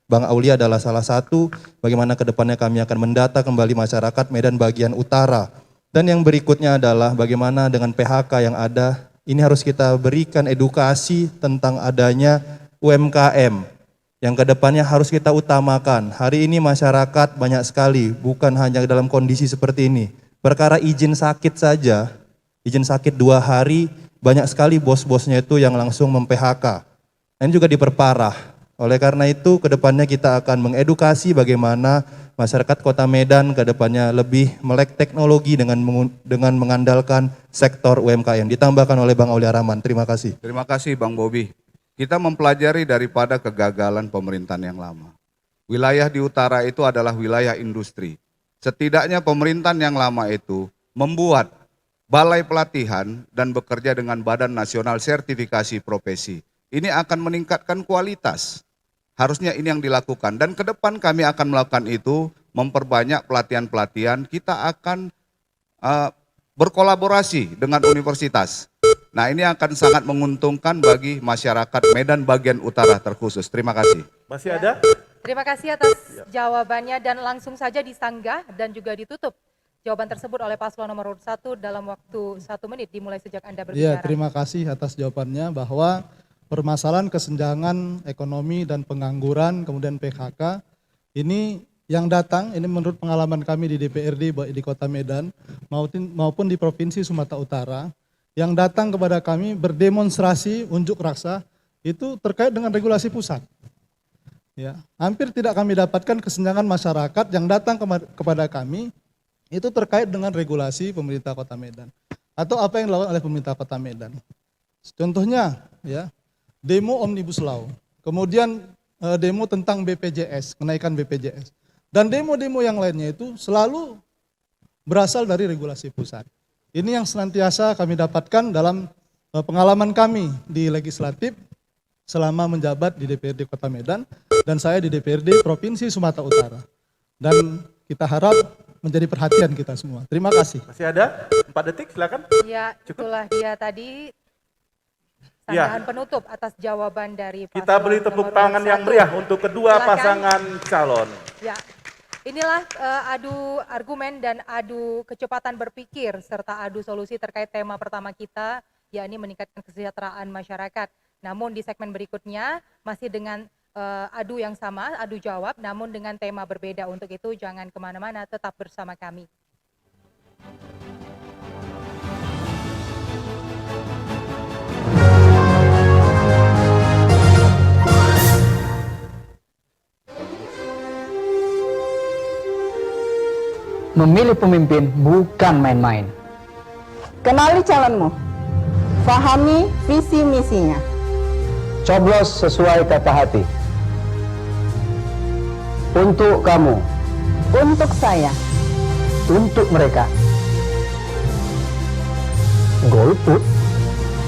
Bang Aulia adalah salah satu bagaimana kedepannya kami akan mendata kembali masyarakat Medan bagian utara. Dan yang berikutnya adalah bagaimana dengan PHK yang ada, ini harus kita berikan edukasi tentang adanya UMKM yang kedepannya harus kita utamakan. Hari ini masyarakat banyak sekali, bukan hanya dalam kondisi seperti ini. Perkara izin sakit saja, izin sakit 2 hari, banyak sekali bos-bosnya itu yang langsung mem-PHK. Ini juga diperparah. Oleh karena itu, kedepannya kita akan mengedukasi bagaimana masyarakat Kota Medan kedepannya lebih melek teknologi dengan mengandalkan sektor UMKM. Ditambahkan oleh Bang Aulia Rahman. Terima kasih. Terima kasih Bang Bobi. Kita mempelajari daripada kegagalan pemerintahan yang lama. Wilayah di utara itu adalah wilayah industri. Setidaknya pemerintahan yang lama itu membuat balai pelatihan dan bekerja dengan Badan Nasional Sertifikasi Profesi. Ini akan meningkatkan kualitas. Harusnya ini yang dilakukan. Dan ke depan kami akan melakukan itu, memperbanyak pelatihan-pelatihan. Kita akan berkolaborasi dengan universitas. Nah, ini akan sangat menguntungkan bagi masyarakat Medan bagian utara terkhusus. Terima kasih. Masih ada? Terima kasih atas jawabannya dan langsung saja disanggah dan juga ditutup jawaban tersebut oleh paslon nomor urut 1 dalam waktu 1 menit dimulai sejak Anda Ya, berbicara. terima kasih atas jawabannya bahwa permasalahan kesenjangan ekonomi dan pengangguran kemudian PHK ini yang datang, ini menurut pengalaman kami di DPRD baik di Kota Medan maupun di Provinsi Sumatera Utara, yang datang kepada kami berdemonstrasi unjuk rasa itu terkait dengan regulasi pusat. Ya, hampir tidak kami dapatkan kesenjangan masyarakat yang datang kepada kami itu terkait dengan regulasi pemerintah Kota Medan atau apa yang dilakukan oleh pemerintah Kota Medan. Contohnya, ya, demo Omnibus Law, kemudian demo tentang BPJS, kenaikan BPJS. Dan demo-demo yang lainnya itu selalu berasal dari regulasi pusat. Ini yang senantiasa kami dapatkan dalam pengalaman kami di legislatif selama menjabat di DPRD Kota Medan dan saya di DPRD Provinsi Sumatera Utara. Dan kita harap menjadi perhatian kita semua. Terima kasih. Masih ada? 4 detik, silakan. Ya, itulah dia tadi sanggahan penutup atas jawaban dari paslon Kita beri tepuk nomor tangan urut yang 1. meriah untuk kedua Silakan. pasangan calon. Ya, inilah adu argumen dan adu kecepatan berpikir serta adu solusi terkait tema pertama kita, yakni meningkatkan kesejahteraan masyarakat. Namun di segmen berikutnya masih dengan adu yang sama, adu jawab, namun dengan tema berbeda. Untuk itu jangan kemana-mana, tetap bersama kami. Memilih pemimpin bukan main-main. Kenali calonmu. Fahami visi misinya. Coblos sesuai kata hati. Untuk kamu, Untuk saya. untuk mereka. Golput?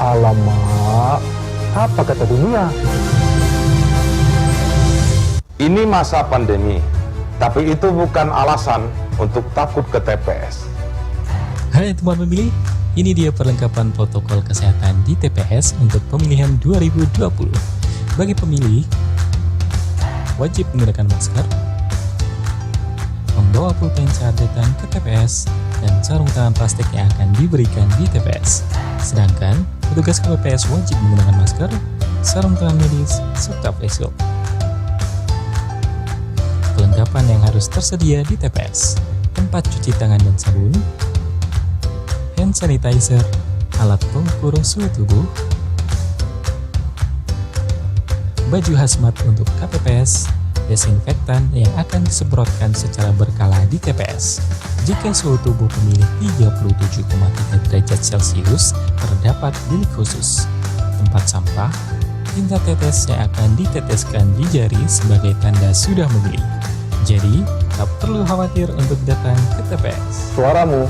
Alamak, apa kata dunia? Ini masa pandemi, tapi itu bukan alasan untuk takut ke TPS. Hai teman pemilih, ini dia perlengkapan protokol kesehatan di TPS untuk pemilihan 2020. Bagi pemilih, wajib menggunakan masker, membawa pulpen saat datang ke TPS, dan sarung tangan plastik yang akan diberikan di TPS. Sedangkan, petugas KPPS wajib menggunakan masker, sarung tangan medis, serta face shield. Perlengkapan yang harus tersedia di TPS: tempat cuci tangan dan sabun, hand sanitizer, alat pengukur suhu tubuh, baju hazmat untuk KPPS, desinfektan yang akan disemprotkan secara berkala di TPS. Jika suhu tubuh pemilih 37,3 derajat Celcius, terdapat bilik khusus, tempat sampah, tinta tetes yang akan diteteskan di jari sebagai tanda sudah memilih. Jadi, tak perlu khawatir untuk datang ke TPS. Suaramu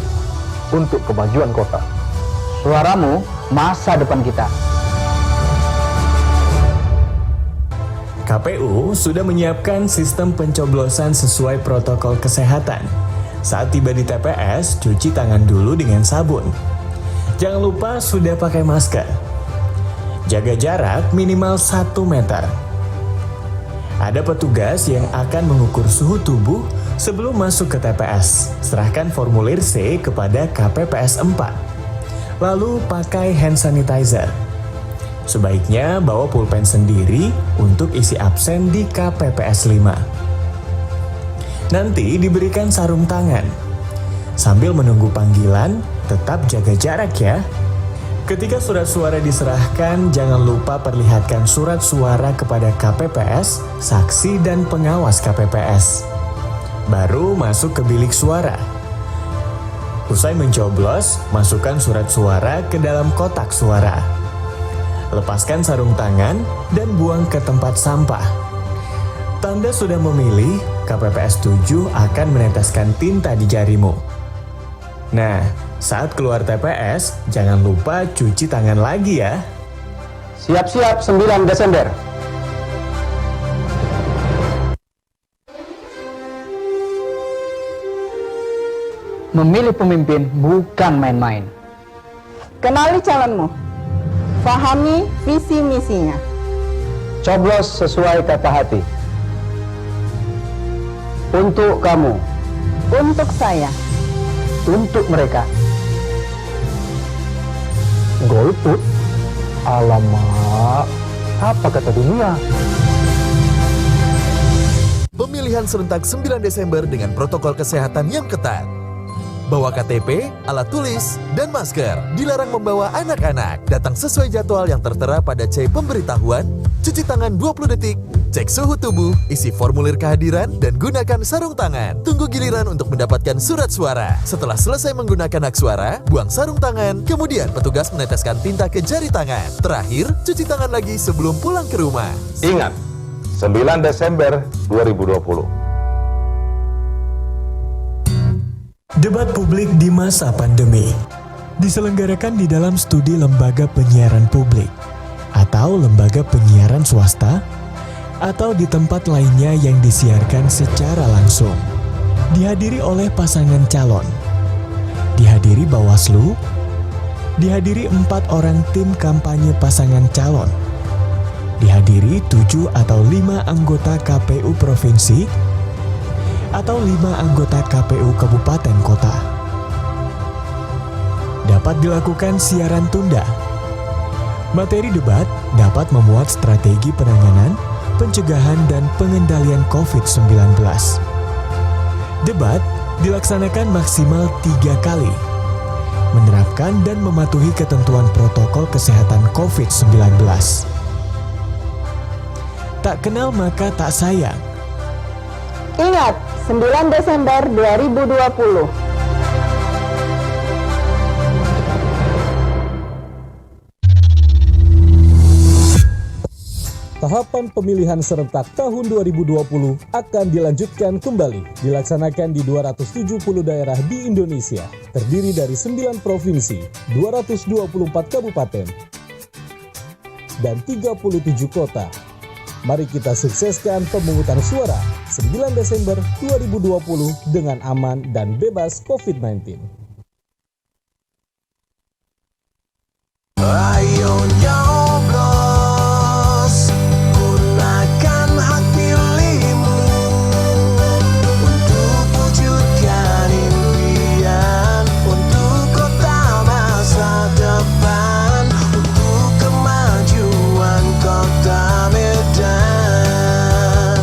untuk kemajuan kota. Suaramu, masa depan kita. KPU sudah menyiapkan sistem pencoblosan sesuai protokol kesehatan. Saat tiba di TPS, cuci tangan dulu dengan sabun. Jangan lupa sudah pakai masker. Jaga jarak minimal 1 meter. Ada petugas yang akan mengukur suhu tubuh sebelum masuk ke TPS. Serahkan formulir C kepada KPPS 4. Lalu pakai hand sanitizer. Sebaiknya bawa pulpen sendiri untuk isi absen di KPPS 5. Nanti diberikan sarung tangan. Sambil menunggu panggilan, tetap jaga jarak ya. Ketika surat suara diserahkan, jangan lupa perlihatkan surat suara kepada KPPS, saksi dan pengawas KPPS. Baru masuk ke bilik suara. Usai mencoblos, masukkan surat suara ke dalam kotak suara. Lepaskan sarung tangan dan buang ke tempat sampah. Tanda sudah memilih, KPPS 7 akan meneteskan tinta di jarimu. Nah, saat keluar TPS, jangan lupa cuci tangan lagi ya. Siap-siap 9 Desember. Memilih pemimpin bukan main-main. Kenali calonmu. Fahami visi misinya. Coblos sesuai kata hati. Untuk kamu. Untuk saya. Untuk mereka. Golput? Alamak, apa kata dunia? Pemilihan serentak 9 Desember dengan protokol kesehatan yang ketat. Bawa KTP, alat tulis, dan masker. Dilarang membawa anak-anak. Datang sesuai jadwal yang tertera pada C pemberitahuan. Cuci tangan 20 detik. Cek suhu tubuh, isi formulir kehadiran, dan gunakan sarung tangan. Tunggu giliran untuk mendapatkan surat suara. Setelah selesai menggunakan hak suara, buang sarung tangan. Kemudian petugas meneteskan tinta ke jari tangan. Terakhir, cuci tangan lagi sebelum pulang ke rumah. Ingat, 9 Desember 2020. Debat publik di masa pandemi diselenggarakan di dalam studi lembaga penyiaran publik atau lembaga penyiaran swasta atau di tempat lainnya yang disiarkan secara langsung. Dihadiri oleh pasangan calon, dihadiri Bawaslu, dihadiri 4 orang tim kampanye pasangan calon, dihadiri 7 atau 5 anggota KPU provinsi atau 5 anggota KPU kabupaten kota. Dapat dilakukan siaran tunda. Materi debat dapat memuat strategi penanganan, pencegahan dan pengendalian COVID-19. Debat dilaksanakan maksimal 3 kali. Menerapkan dan mematuhi ketentuan protokol kesehatan COVID-19. Tak kenal maka tak sayang. Ingat, 9 Desember 2020. Tahapan pemilihan serentak tahun 2020 akan dilanjutkan kembali, dilaksanakan di 270 daerah di Indonesia, terdiri dari 9 provinsi, 224 kabupaten, dan 37 kota. Mari kita sukseskan pemungutan suara 9 Desember 2020 dengan aman dan bebas COVID-19. Ayo nyoblos, gunakan hak pilihmu untuk wujudkan impian, untuk kota masa depan, untuk kemajuan kota Medan.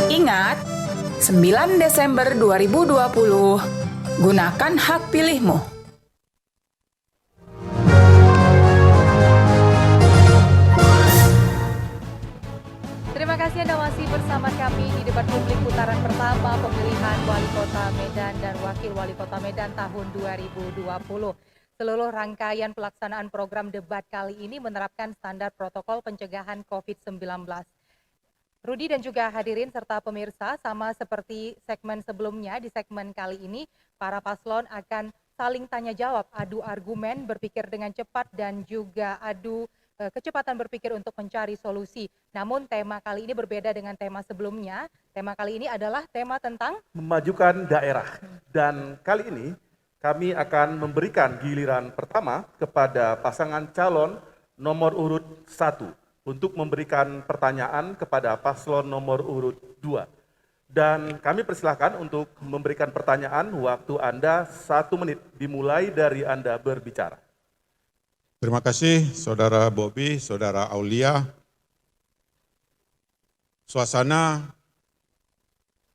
Ingat, 9 Desember 2020, gunakan hak pilihmu. Terima kasih Anda masih bersama kami di debat publik putaran pertama pemilihan Wali Kota Medan dan Wakil Wali Kota Medan tahun 2020. Seluruh rangkaian pelaksanaan program debat kali ini menerapkan standar protokol pencegahan COVID-19. Rudi dan juga hadirin serta pemirsa, sama seperti segmen sebelumnya, di segmen kali ini para paslon akan saling tanya jawab, adu argumen, berpikir dengan cepat dan juga adu kecepatan berpikir untuk mencari solusi. Namun tema kali ini berbeda dengan tema sebelumnya. Tema kali ini adalah tema tentang memajukan daerah. Dan kali ini kami akan memberikan giliran pertama kepada pasangan calon nomor urut 1 untuk memberikan pertanyaan kepada paslon nomor urut 2. Dan kami persilahkan untuk memberikan pertanyaan, waktu Anda 1 menit dimulai dari Anda berbicara. Terima kasih Saudara Bobby, Saudara Aulia. Suasana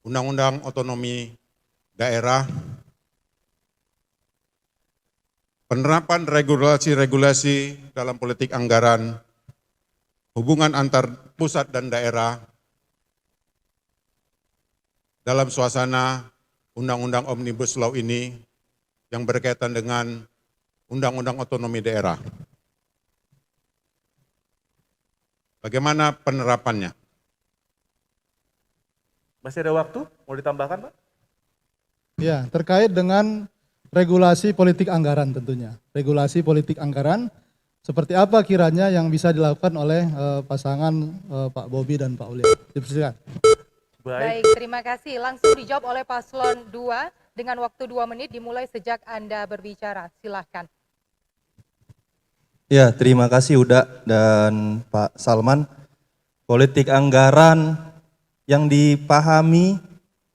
Undang-Undang Otonomi Daerah, penerapan regulasi-regulasi dalam politik anggaran, hubungan antar pusat dan daerah, dalam suasana Undang-Undang Omnibus Law ini yang berkaitan dengan Undang-Undang Otonomi Daerah. Bagaimana penerapannya? Masih ada waktu? Mau ditambahkan, Pak? Ya, terkait dengan regulasi politik anggaran tentunya. Regulasi politik anggaran, seperti apa kiranya yang bisa dilakukan oleh pasangan Pak Bobby dan Pak Aulia. Dipersilakan. Baik, terima kasih. Langsung dijawab oleh paslon 2 dengan waktu 2 menit dimulai sejak Anda berbicara. Silahkan. Ya, terima kasih Uda dan Pak Salman. Politik anggaran yang dipahami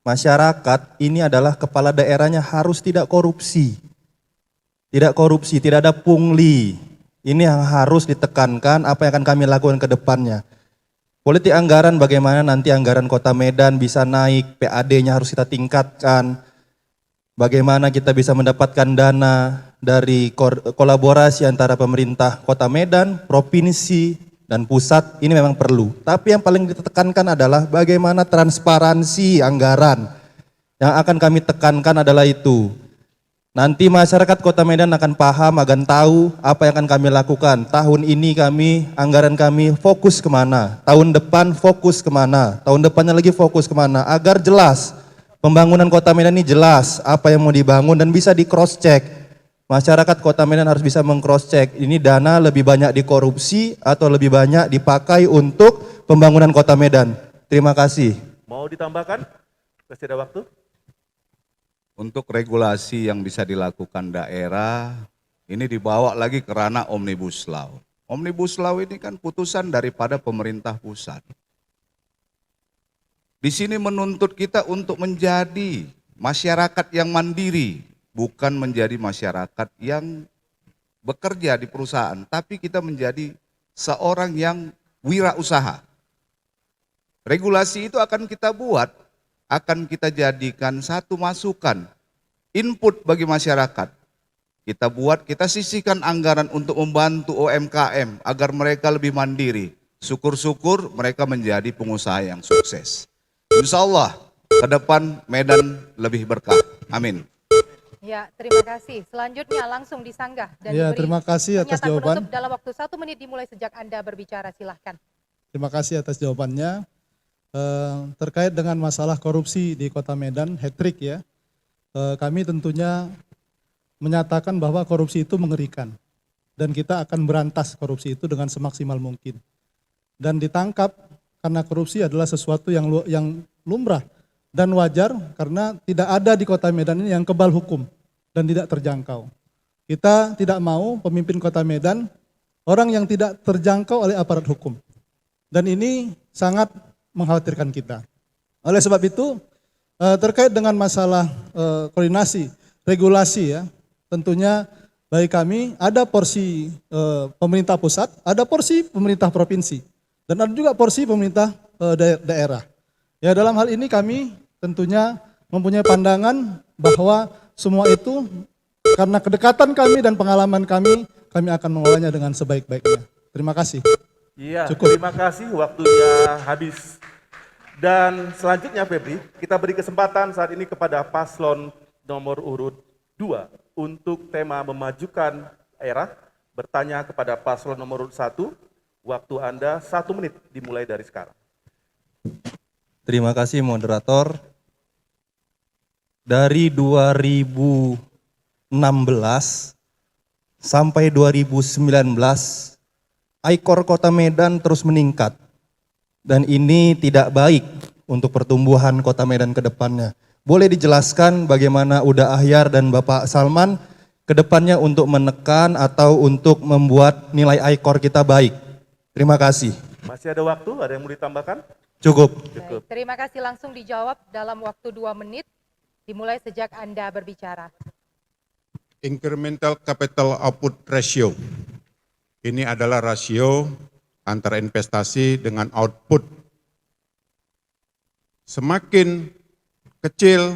masyarakat ini adalah kepala daerahnya harus tidak korupsi. Tidak korupsi, tidak ada pungli. Ini yang harus ditekankan, apa yang akan kami lakukan ke depannya. Politik anggaran bagaimana nanti anggaran Kota Medan bisa naik, PAD-nya harus kita tingkatkan. Bagaimana kita bisa mendapatkan dana dari kolaborasi antara pemerintah Kota Medan, provinsi, dan pusat, ini memang perlu. Tapi yang paling ditekankan adalah bagaimana transparansi anggaran. Yang akan kami tekankan adalah itu. Nanti masyarakat Kota Medan akan paham, akan tahu apa yang akan kami lakukan. Tahun ini anggaran kami fokus kemana, tahun depan fokus kemana, tahun depannya lagi fokus kemana, agar jelas pembangunan Kota Medan ini jelas apa yang mau dibangun dan bisa di cross check. Masyarakat Kota Medan harus bisa meng-cross check, ini dana lebih banyak dikorupsi atau lebih banyak dipakai untuk pembangunan Kota Medan. Terima kasih. Mau ditambahkan? Masih ada waktu? Untuk regulasi yang bisa dilakukan daerah, ini dibawa lagi ke ranah Omnibus Law. Omnibus Law ini kan putusan daripada pemerintah pusat. Di sini menuntut kita untuk menjadi masyarakat yang mandiri, bukan menjadi masyarakat yang bekerja di perusahaan, tapi kita menjadi seorang yang wirausaha. Regulasi itu akan kita buat, akan kita jadikan satu masukan, input bagi masyarakat. Kita buat, kita sisihkan anggaran untuk membantu UMKM agar mereka lebih mandiri. Syukur-syukur mereka menjadi pengusaha yang sukses. Insya Allah ke depan Medan lebih berkah. Amin. Ya, terima kasih. Selanjutnya langsung disanggah dan Ya, diberi terima kasih atas pernyataan jawaban. penutup dalam waktu 1 menit dimulai sejak Anda berbicara. Silahkan. Terima kasih atas jawabannya. Terkait dengan masalah korupsi di Kota Medan, hat-trick ya, kami tentunya menyatakan bahwa korupsi itu mengerikan dan kita akan berantas korupsi itu dengan semaksimal mungkin. Dan ditangkap karena korupsi adalah sesuatu yang lumrah dan wajar karena tidak ada di Kota Medan ini yang kebal hukum dan tidak terjangkau. Kita tidak mau pemimpin Kota Medan orang yang tidak terjangkau oleh aparat hukum. Dan ini sangat mengkhawatirkan kita. Oleh sebab itu, terkait dengan masalah koordinasi, regulasi ya, tentunya bagi kami ada porsi pemerintah pusat, ada porsi pemerintah provinsi, dan ada juga porsi pemerintah daerah. Ya, dalam hal ini kami tentunya mempunyai pandangan bahwa semua itu karena kedekatan kami dan pengalaman kami akan mengolahnya dengan sebaik-baiknya. Terima kasih. Iya, Cukup. terima kasih, waktunya habis. Dan selanjutnya Febri, kita beri kesempatan saat ini kepada paslon nomor urut 2 untuk tema memajukan daerah. Bertanya kepada paslon nomor urut 1, waktu Anda 1 menit dimulai dari sekarang. Terima kasih moderator. Dari 2016 sampai 2019, IKOR Kota Medan terus meningkat. Dan ini tidak baik untuk pertumbuhan Kota Medan ke depannya. Boleh dijelaskan bagaimana Uda Ahyar dan Bapak Salman ke depannya untuk menekan atau untuk membuat nilai IKOR kita baik. Terima kasih. Masih ada waktu, ada yang mau ditambahkan? Cukup. Baik, terima kasih, langsung dijawab dalam waktu 2 menit dimulai sejak Anda berbicara. Incremental Capital Output Ratio. Ini adalah rasio antara investasi dengan output. Semakin kecil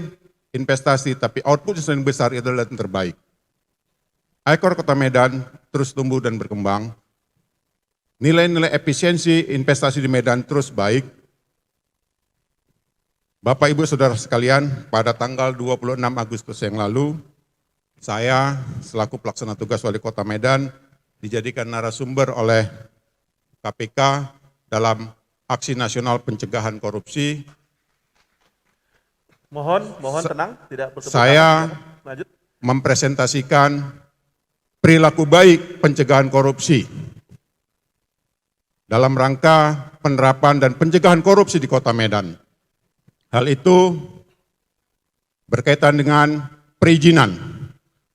investasi tapi output yang semakin besar itu adalah yang terbaik. IKOR Kota Medan terus tumbuh dan berkembang. Nilai-nilai efisiensi investasi di Medan terus baik. Bapak Ibu Saudara sekalian, pada tanggal 26 Agustus yang lalu, saya selaku pelaksana tugas Wali Kota Medan dijadikan narasumber oleh KPK dalam Aksi Nasional Pencegahan Korupsi. Mohon tenang, tidak bertepuk Saya tangan. Lanjut. mempresentasikan perilaku baik pencegahan korupsi dalam rangka penerapan dan pencegahan korupsi di Kota Medan. Hal itu berkaitan dengan perizinan.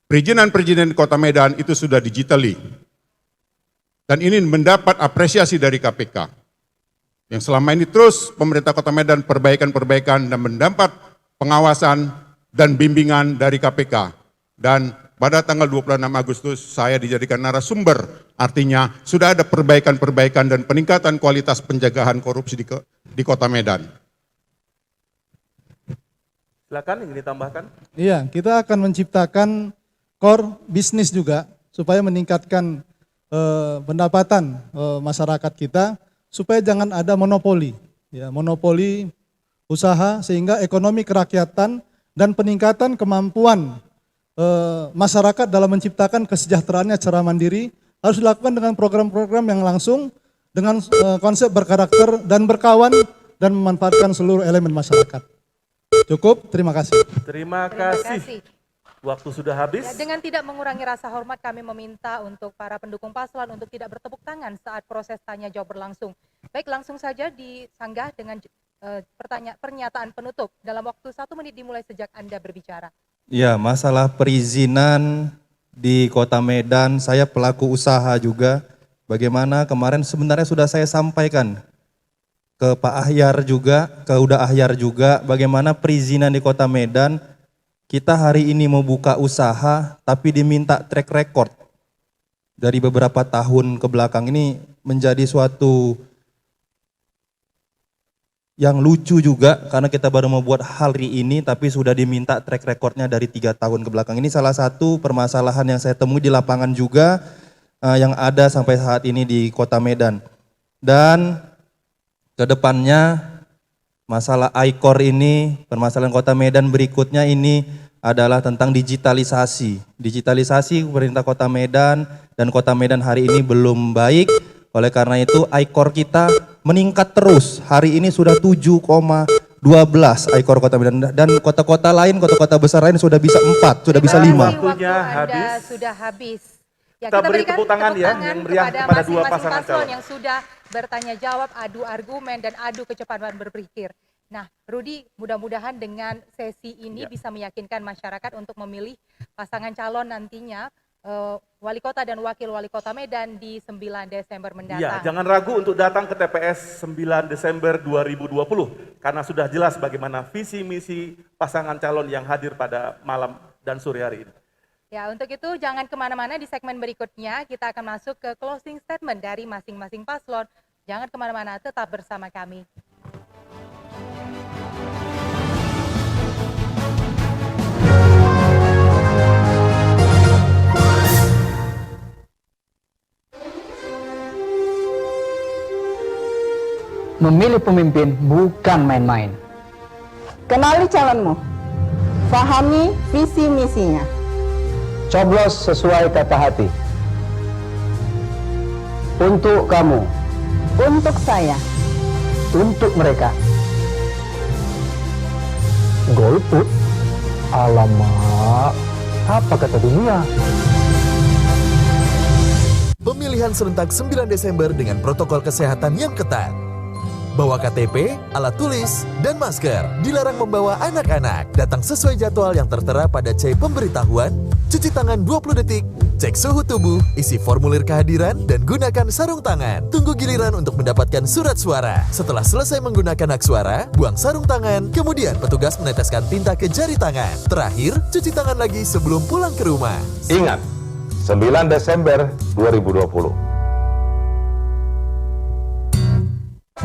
Perizinan di Kota Medan itu sudah digitally. Dan ini mendapat apresiasi dari KPK. Yang selama ini terus pemerintah Kota Medan perbaikan-perbaikan dan mendapat pengawasan dan bimbingan dari KPK. Dan pada tanggal 26 Agustus saya dijadikan narasumber, artinya sudah ada perbaikan-perbaikan dan peningkatan kualitas pencegahan korupsi di Kota Medan. Silakan ingin ditambahkan. Iya, kita akan menciptakan core bisnis juga supaya meningkatkan pendapatan masyarakat kita, supaya jangan ada monopoli, ya, monopoli usaha, sehingga ekonomi kerakyatan dan peningkatan kemampuan masyarakat dalam menciptakan kesejahteraannya secara mandiri harus dilakukan dengan program-program yang langsung, dengan konsep berkarakter dan berkawan dan memanfaatkan seluruh elemen masyarakat. Cukup, terima kasih. Terima kasih. Waktu sudah habis. Ya, dengan tidak mengurangi rasa hormat, kami meminta untuk para pendukung paslon untuk tidak bertepuk tangan saat proses tanya jawab berlangsung. Baik, langsung saja disanggah dengan pernyataan penutup dalam waktu 1 menit dimulai sejak Anda berbicara. Ya, masalah perizinan di Kota Medan, saya pelaku usaha juga. Bagaimana kemarin sebenarnya sudah saya sampaikan ke Pak Ahyar juga, ke Uda Ahyar juga, bagaimana perizinan di Kota Medan. Kita hari ini mau buka usaha, tapi diminta track record dari beberapa tahun ke belakang. Ini menjadi suatu yang lucu juga, karena kita baru mau buat hari ini, tapi sudah diminta track recordnya dari 3 tahun ke belakang. Ini salah satu permasalahan yang saya temui di lapangan juga, yang ada sampai saat ini di Kota Medan. Dan kedepannya, masalah ICOR ini, permasalahan Kota Medan berikutnya ini adalah tentang digitalisasi. Digitalisasi pemerintah Kota Medan dan Kota Medan hari ini belum baik. Oleh karena itu ICOR kita meningkat terus. Hari ini sudah 7,12 ICOR Kota Medan. Dan kota-kota lain, kota-kota besar lain sudah bisa 4, sudah bisa 5. Waktu Anda sudah habis. Ya, kita berikan beri tepuk tangan ya yang meriah kepada dua pasangan calon yang sudah bertanya jawab, adu argumen dan adu kecepatan berpikir. Nah, Rudi, mudah-mudahan dengan sesi ini bisa meyakinkan masyarakat untuk memilih pasangan calon nantinya wali kota dan wakil wali kota Medan di 9 Desember mendatang. Ya, jangan ragu untuk datang ke TPS 9 Desember 2020 karena sudah jelas bagaimana visi misi pasangan calon yang hadir pada malam dan sore hari ini. Ya, untuk itu jangan kemana-mana, di segmen berikutnya kita akan masuk ke closing statement dari masing-masing paslon. Jangan kemana-mana, tetap bersama kami. Memilih pemimpin bukan main-main. Kenali calonmu, pahami visi misinya. Coblos sesuai kata hati. Untuk kamu, Untuk saya, untuk mereka. Golput? Alamak, apa kata dunia? Pemilihan serentak 9 Desember dengan protokol kesehatan yang ketat. Bawa KTP, alat tulis, dan masker. Dilarang membawa anak-anak. Datang sesuai jadwal yang tertera pada C pemberitahuan. Cuci tangan 20 detik. Cek suhu tubuh, isi formulir kehadiran, dan gunakan sarung tangan. Tunggu giliran untuk mendapatkan surat suara. Setelah selesai menggunakan hak suara, buang sarung tangan. Kemudian petugas meneteskan tinta ke jari tangan. Terakhir, cuci tangan lagi sebelum pulang ke rumah. Ingat, 9 Desember 2020.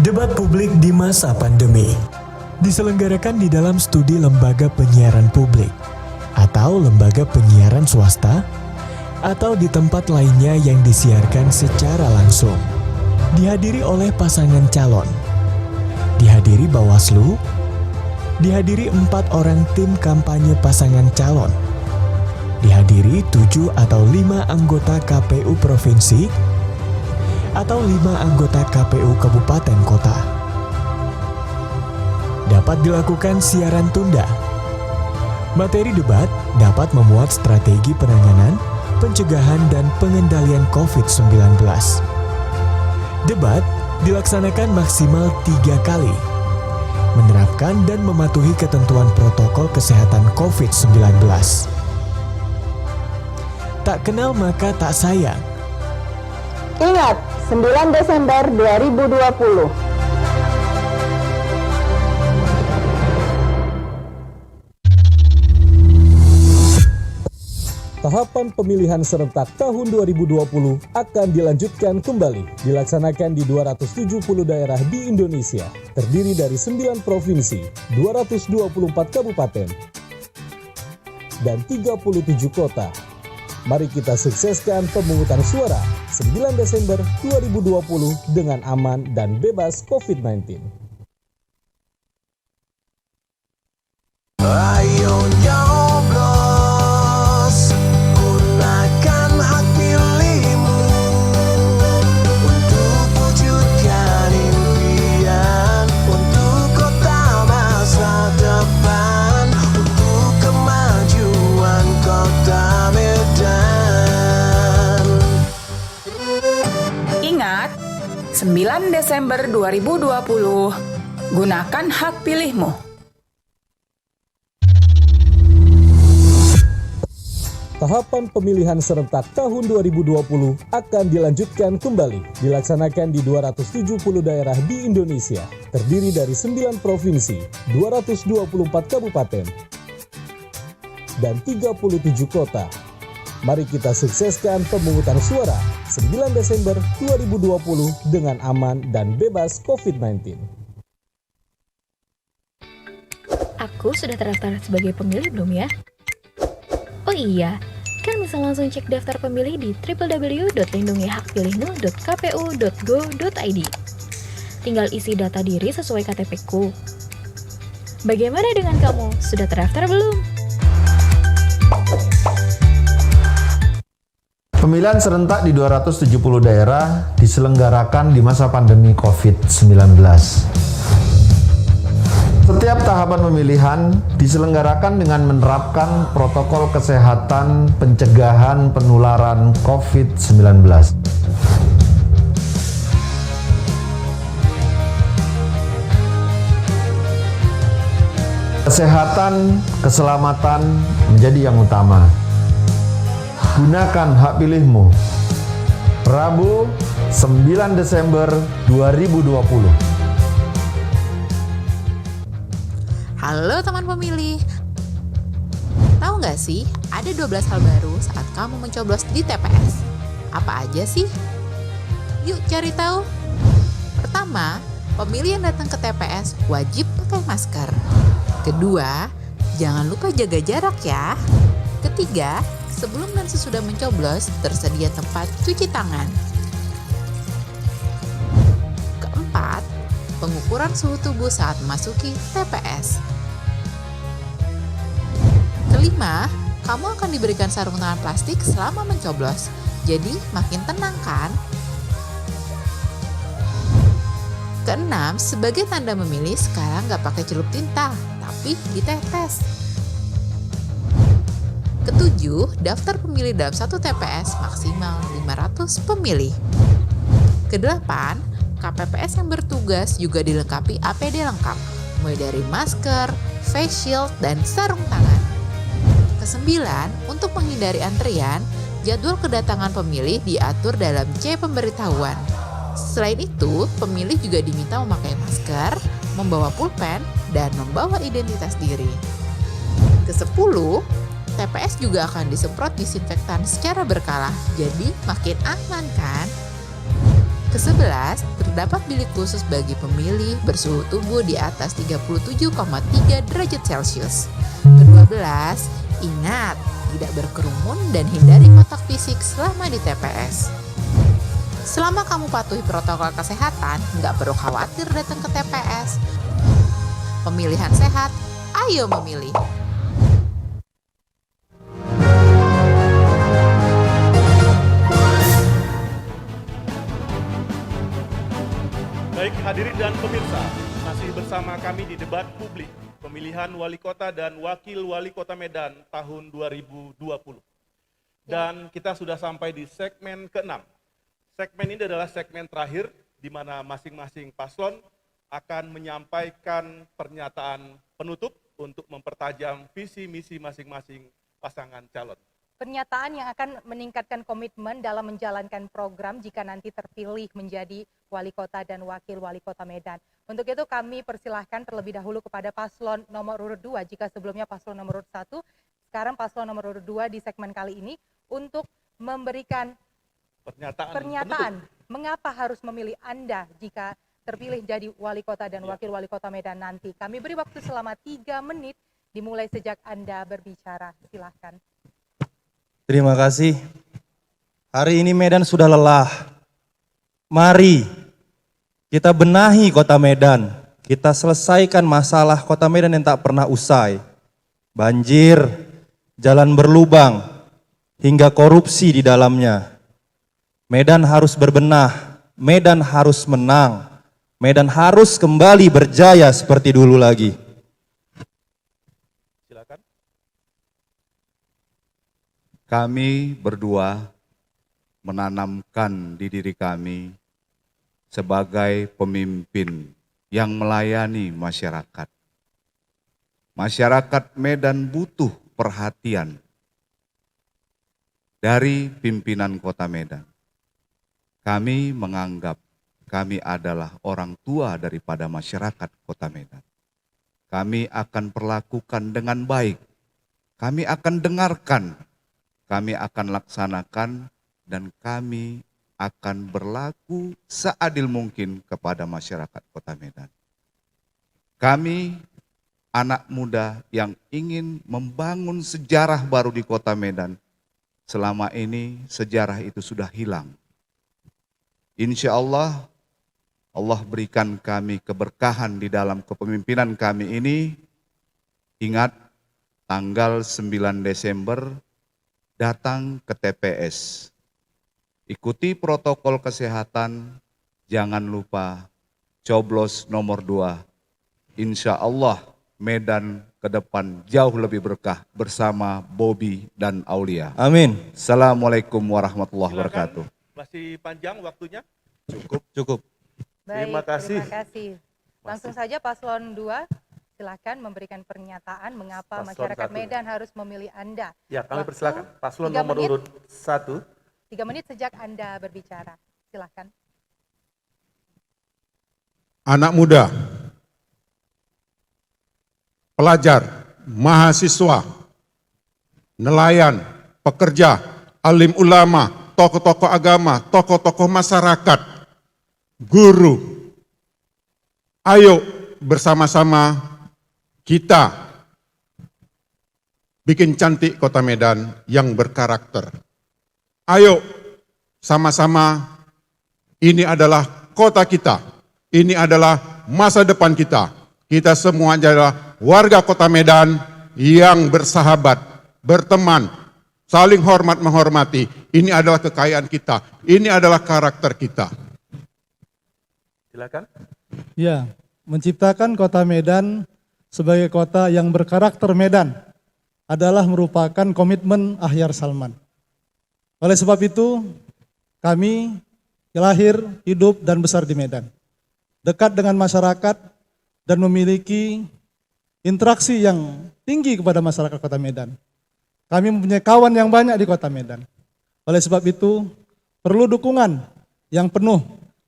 Debat publik di masa pandemi diselenggarakan di dalam studi lembaga penyiaran publik atau lembaga penyiaran swasta atau di tempat lainnya yang disiarkan secara langsung. Dihadiri oleh pasangan calon, dihadiri Bawaslu, dihadiri 4 orang tim kampanye pasangan calon, dihadiri 7 atau 5 anggota KPU provinsi atau 5 anggota KPU kabupaten kota. Dapat dilakukan siaran tunda. Materi debat dapat memuat strategi penanganan, pencegahan dan pengendalian COVID-19. Debat dilaksanakan maksimal 3 kali. Menerapkan dan mematuhi ketentuan protokol kesehatan COVID-19. Tak kenal maka tak sayang. Ingat, 9 Desember 2020. Tahapan pemilihan serentak tahun 2020 akan dilanjutkan kembali, dilaksanakan di 270 daerah di Indonesia, terdiri dari 9 provinsi, 224 kabupaten, dan 37 kota. Mari kita sukseskan pemungutan suara 9 Desember 2020 dengan aman dan bebas COVID-19. Ayo nyoblos, gunakan hak pilihmu untuk wujudkan impian, untuk kota masa depan, untuk kemajuan kota Medan. Ingat, 9 Desember 2020, gunakan hak pilihmu. Tahapan pemilihan serentak tahun 2020 akan dilanjutkan kembali, dilaksanakan di 270 daerah di Indonesia, terdiri dari 9 provinsi, 224 kabupaten, dan 37 kota. Mari kita sukseskan pemungutan suara 9 Desember 2020 dengan aman dan bebas COVID-19. Aku sudah terdaftar sebagai pemilih belum ya? Oh iya, kan bisa langsung cek daftar pemilih di www.lindungihakpilihmu.kpu.go.id. Tinggal isi data diri sesuai KTP-ku. Bagaimana dengan kamu? Sudah terdaftar belum? Pemilihan serentak di 270 daerah diselenggarakan di masa pandemi COVID-19. Setiap tahapan pemilihan diselenggarakan dengan menerapkan protokol kesehatan pencegahan penularan COVID-19. Kesehatan, keselamatan menjadi yang utama. Gunakan hak pilihmu. Rabu, 9 Desember 2020. Halo teman pemilih. Tahu nggak sih, ada 12 hal baru saat kamu mencoblos di TPS. Apa aja sih? Yuk cari tahu. Pertama, pemilih yang datang ke TPS wajib pakai masker. Kedua, jangan lupa jaga jarak ya. Ketiga, sebelum dan sesudah mencoblos tersedia tempat cuci tangan. Keempat, pengukuran suhu tubuh saat memasuki TPS. Kelima, kamu akan diberikan sarung tangan plastik selama mencoblos. Jadi makin tenang kan? Keenam, sebagai tanda memilih sekarang nggak pakai celup tinta, tapi ditetes. Ketujuh, daftar pemilih dalam satu TPS maksimal 500 pemilih. Kedelapan, KPPS yang bertugas juga dilengkapi APD lengkap, mulai dari masker, face shield, dan sarung tangan. Kesembilan, untuk menghindari antrian, jadwal kedatangan pemilih diatur dalam C pemberitahuan. Selain itu, pemilih juga diminta memakai masker, membawa pulpen, dan membawa identitas diri. Kesepuluh, TPS juga akan disemprot disinfektan secara berkala, jadi makin aman kan? Ke-11, terdapat bilik khusus bagi pemilih bersuhu tubuh di atas 37,3 derajat Celcius. Ke-12, ingat, tidak berkerumun dan hindari kontak fisik selama di TPS. Selama kamu patuhi protokol kesehatan, nggak perlu khawatir datang ke TPS. Pemilihan sehat, ayo memilih. Baik hadirin dan pemirsa, masih bersama kami di debat publik pemilihan wali kota dan wakil wali kota Medan tahun 2020. Dan kita sudah sampai di segmen ke-6. Segmen ini adalah segmen terakhir di mana masing-masing paslon akan menyampaikan pernyataan penutup untuk mempertajam visi misi masing-masing pasangan calon. pernyataan yang akan meningkatkan komitmen dalam menjalankan program jika nanti terpilih menjadi wali kota dan wakil wali kota Medan. Untuk itu kami persilahkan terlebih dahulu kepada paslon nomor urut 2, jika sebelumnya paslon nomor urut 1, sekarang paslon nomor urut 2 di segmen kali ini untuk memberikan pernyataan mengapa harus memilih Anda jika terpilih jadi wali kota dan wakil wali kota Medan nanti. Kami beri waktu selama 3 menit dimulai sejak Anda berbicara. Silahkan. Terima kasih. Hari ini Medan sudah lelah. Mari kita benahi kota Medan. Kita selesaikan masalah kota Medan yang tak pernah usai. Banjir, jalan berlubang, hingga korupsi di dalamnya. Medan harus berbenah, Medan harus menang. Medan harus kembali berjaya seperti dulu lagi. Silakan. Kami berdua menanamkan di diri kami sebagai pemimpin yang melayani masyarakat. Masyarakat Medan butuh perhatian dari pimpinan Kota Medan. Kami menganggap kami adalah orang tua daripada masyarakat Kota Medan. Kami akan perlakukan dengan baik. Kami akan dengarkan. Kami akan laksanakan dan kami akan berlaku seadil mungkin kepada masyarakat Kota Medan. Kami anak muda yang ingin membangun sejarah baru di Kota Medan. Selama ini sejarah itu sudah hilang. Insya Allah, Allah berikan kami keberkahan di dalam kepemimpinan kami ini. Ingat, tanggal 9 Desember datang ke TPS. Ikuti protokol kesehatan, jangan lupa coblos nomor 2. Insya Allah Medan ke depan jauh lebih berkah bersama Bobi dan Aulia. Amin. Assalamualaikum warahmatullahi wabarakatuh. Masih panjang waktunya? Cukup. Baik, Terima kasih. Terima kasih. Langsung saja paslon 2, silakan memberikan pernyataan mengapa Paslon masyarakat 1. Medan harus memilih Anda. Ya, kami Waktu persilakan. Paslon 3 nomor menit. urut 1. 3 menit sejak Anda berbicara. Silakan. Anak muda, pelajar, mahasiswa, nelayan, pekerja, alim ulama, tokoh-tokoh agama, tokoh-tokoh masyarakat, guru. Ayo bersama-sama kita bikin cantik Kota Medan yang berkarakter. Ayo sama-sama, ini adalah kota kita, ini adalah masa depan kita. Kita semua adalah warga Kota Medan yang bersahabat, berteman, saling hormat menghormati. Ini adalah kekayaan kita, ini adalah karakter kita. Silakan. Ya, menciptakan Kota Medan sebagai kota yang berkarakter Medan adalah merupakan komitmen Ahyar Salman. Oleh sebab itu, kami lahir, hidup, dan besar di Medan. Dekat dengan masyarakat dan memiliki interaksi yang tinggi kepada masyarakat Kota Medan. Kami mempunyai kawan yang banyak di Kota Medan. Oleh sebab itu, perlu dukungan yang penuh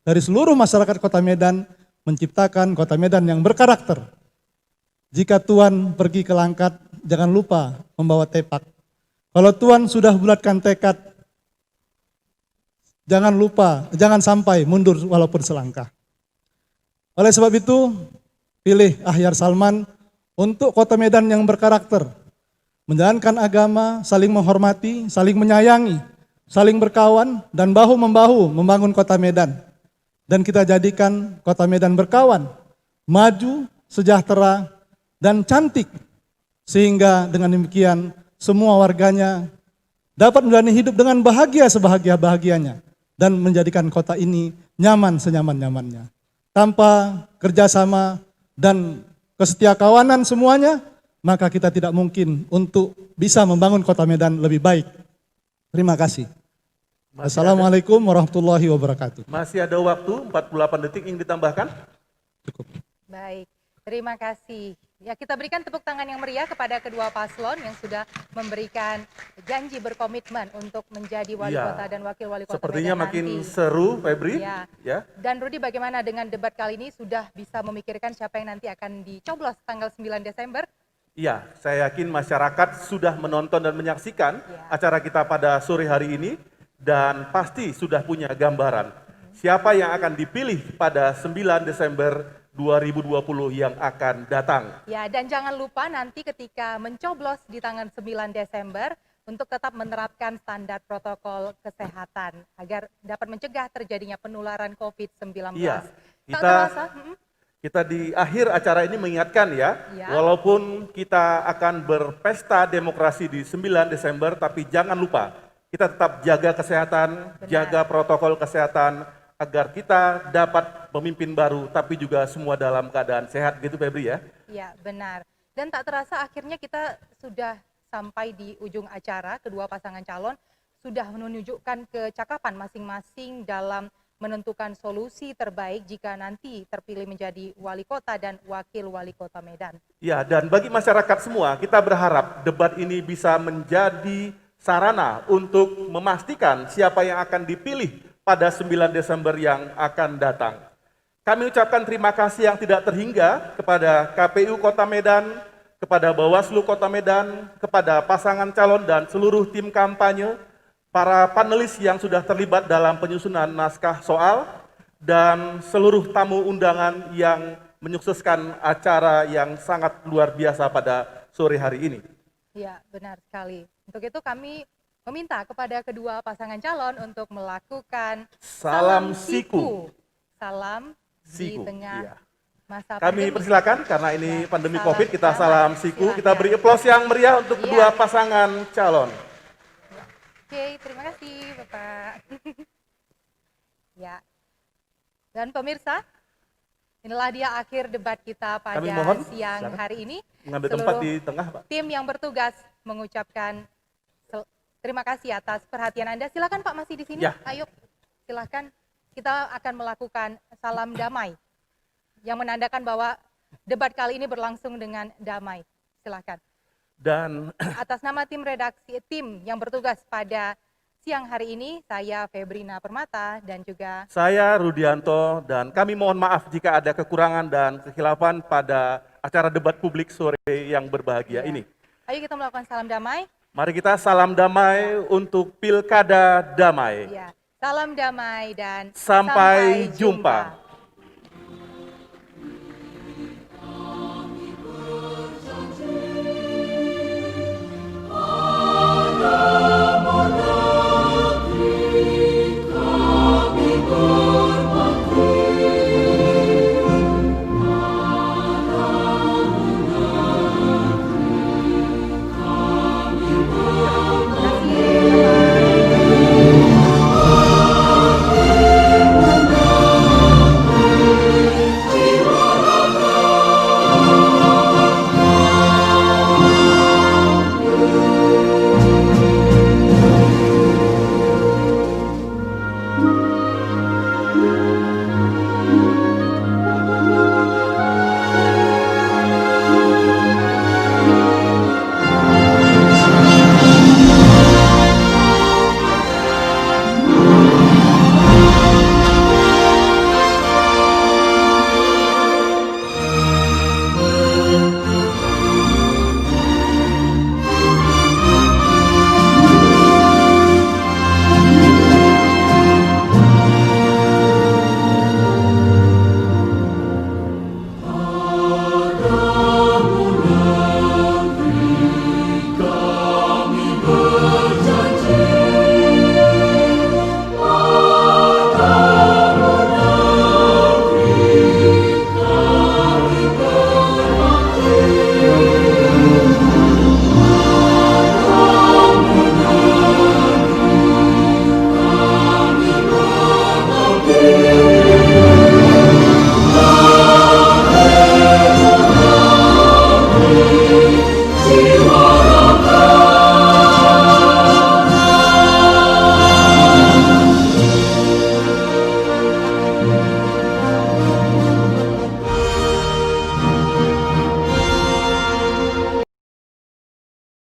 dari seluruh masyarakat Kota Medan menciptakan Kota Medan yang berkarakter. Jika Tuan pergi ke Langkat, jangan lupa membawa tepak. Kalau Tuan sudah bulatkan tekad, jangan sampai mundur walaupun selangkah. Oleh sebab itu, pilih Ahyar Salman untuk Kota Medan yang berkarakter. Menjalankan agama, saling menghormati, saling menyayangi, saling berkawan, dan bahu-membahu membangun Kota Medan. Dan kita jadikan Kota Medan berkawan, maju, sejahtera, dan cantik. Sehingga dengan demikian semua warganya dapat menjalani hidup dengan bahagia sebahagia-bahagianya. Dan menjadikan kota ini nyaman senyaman-nyamannya. Tanpa kerjasama dan kesetiakawanan semuanya, maka kita tidak mungkin untuk bisa membangun Kota Medan lebih baik. Terima kasih. Assalamualaikum warahmatullahi wabarakatuh. Masih ada waktu 48 detik, ingin ditambahkan? Cukup. Baik, terima kasih. Ya, kita berikan tepuk tangan yang meriah kepada kedua paslon yang sudah memberikan janji berkomitmen untuk menjadi wali Iya. kota dan wakil wali kota Sepertinya Medan makin nanti. seru, Febri. Ya. Ya. Dan Rudi, bagaimana dengan debat kali ini? Sudah bisa memikirkan siapa yang nanti akan dicoblos tanggal 9 Desember? Iya, saya yakin masyarakat sudah menonton dan menyaksikan acara kita pada sore hari ini dan pasti sudah punya gambaran siapa yang akan dipilih pada 9 Desember 2020 yang akan datang. Ya, dan jangan lupa nanti ketika mencoblos di tanggal 9 Desember untuk tetap menerapkan standar protokol kesehatan agar dapat mencegah terjadinya penularan COVID-19. Iya, Tak terasa, kita di akhir acara ini mengingatkan ya, Ya. walaupun kita akan berpesta demokrasi di 9 Desember, tapi jangan lupa kita tetap jaga kesehatan, jaga protokol kesehatan, agar kita dapat pemimpin baru, tapi juga semua dalam keadaan sehat gitu Febri ya. Ya, benar. Dan tak terasa akhirnya kita sudah sampai di ujung acara, kedua pasangan calon sudah menunjukkan kecakapan masing-masing dalam menentukan solusi terbaik jika nanti terpilih menjadi wali kota dan wakil wali kota Medan. Ya, dan bagi masyarakat semua, kita berharap debat ini bisa menjadi sarana untuk memastikan siapa yang akan dipilih pada 9 Desember yang akan datang. Kami ucapkan terima kasih yang tidak terhingga kepada KPU Kota Medan, kepada Bawaslu Kota Medan, kepada pasangan calon dan seluruh tim kampanye, para panelis yang sudah terlibat dalam penyusunan naskah soal, dan seluruh tamu undangan yang menyukseskan acara yang sangat luar biasa pada sore hari ini. Ya, benar sekali. Untuk itu kami meminta kepada kedua pasangan calon untuk melakukan Salam siku. Salam di Siku, tengah iya. masa Kami pandemi. persilakan karena ini pandemi salam COVID, kita damai. salam siku. Kita Silakan. beri aplaus yang meriah untuk Iya. kedua pasangan calon. Oke, terima kasih Bapak. Ya. Dan pemirsa, inilah dia akhir debat kita pada Kami mohon, siang silakan. hari ini. Mengambil Seluruh tempat di tengah, Pak. tim yang bertugas mengucapkan terima kasih atas perhatian Anda. Silakan Pak, masih di sini. Ya. Ayo, silakan. Kita akan melakukan salam damai yang menandakan bahwa debat kali ini berlangsung dengan damai. Silakan. Dan Atas nama tim redaksi, tim yang bertugas pada siang hari ini, saya Febrina Permata dan juga saya Rudianto dan kami mohon maaf jika ada kekurangan dan kekhilafan pada acara debat publik sore yang berbahagia ini. ayo kita melakukan salam damai. Mari kita salam damai untuk Pilkada Damai. Ya, salam damai dan Sampai jumpa. Oh,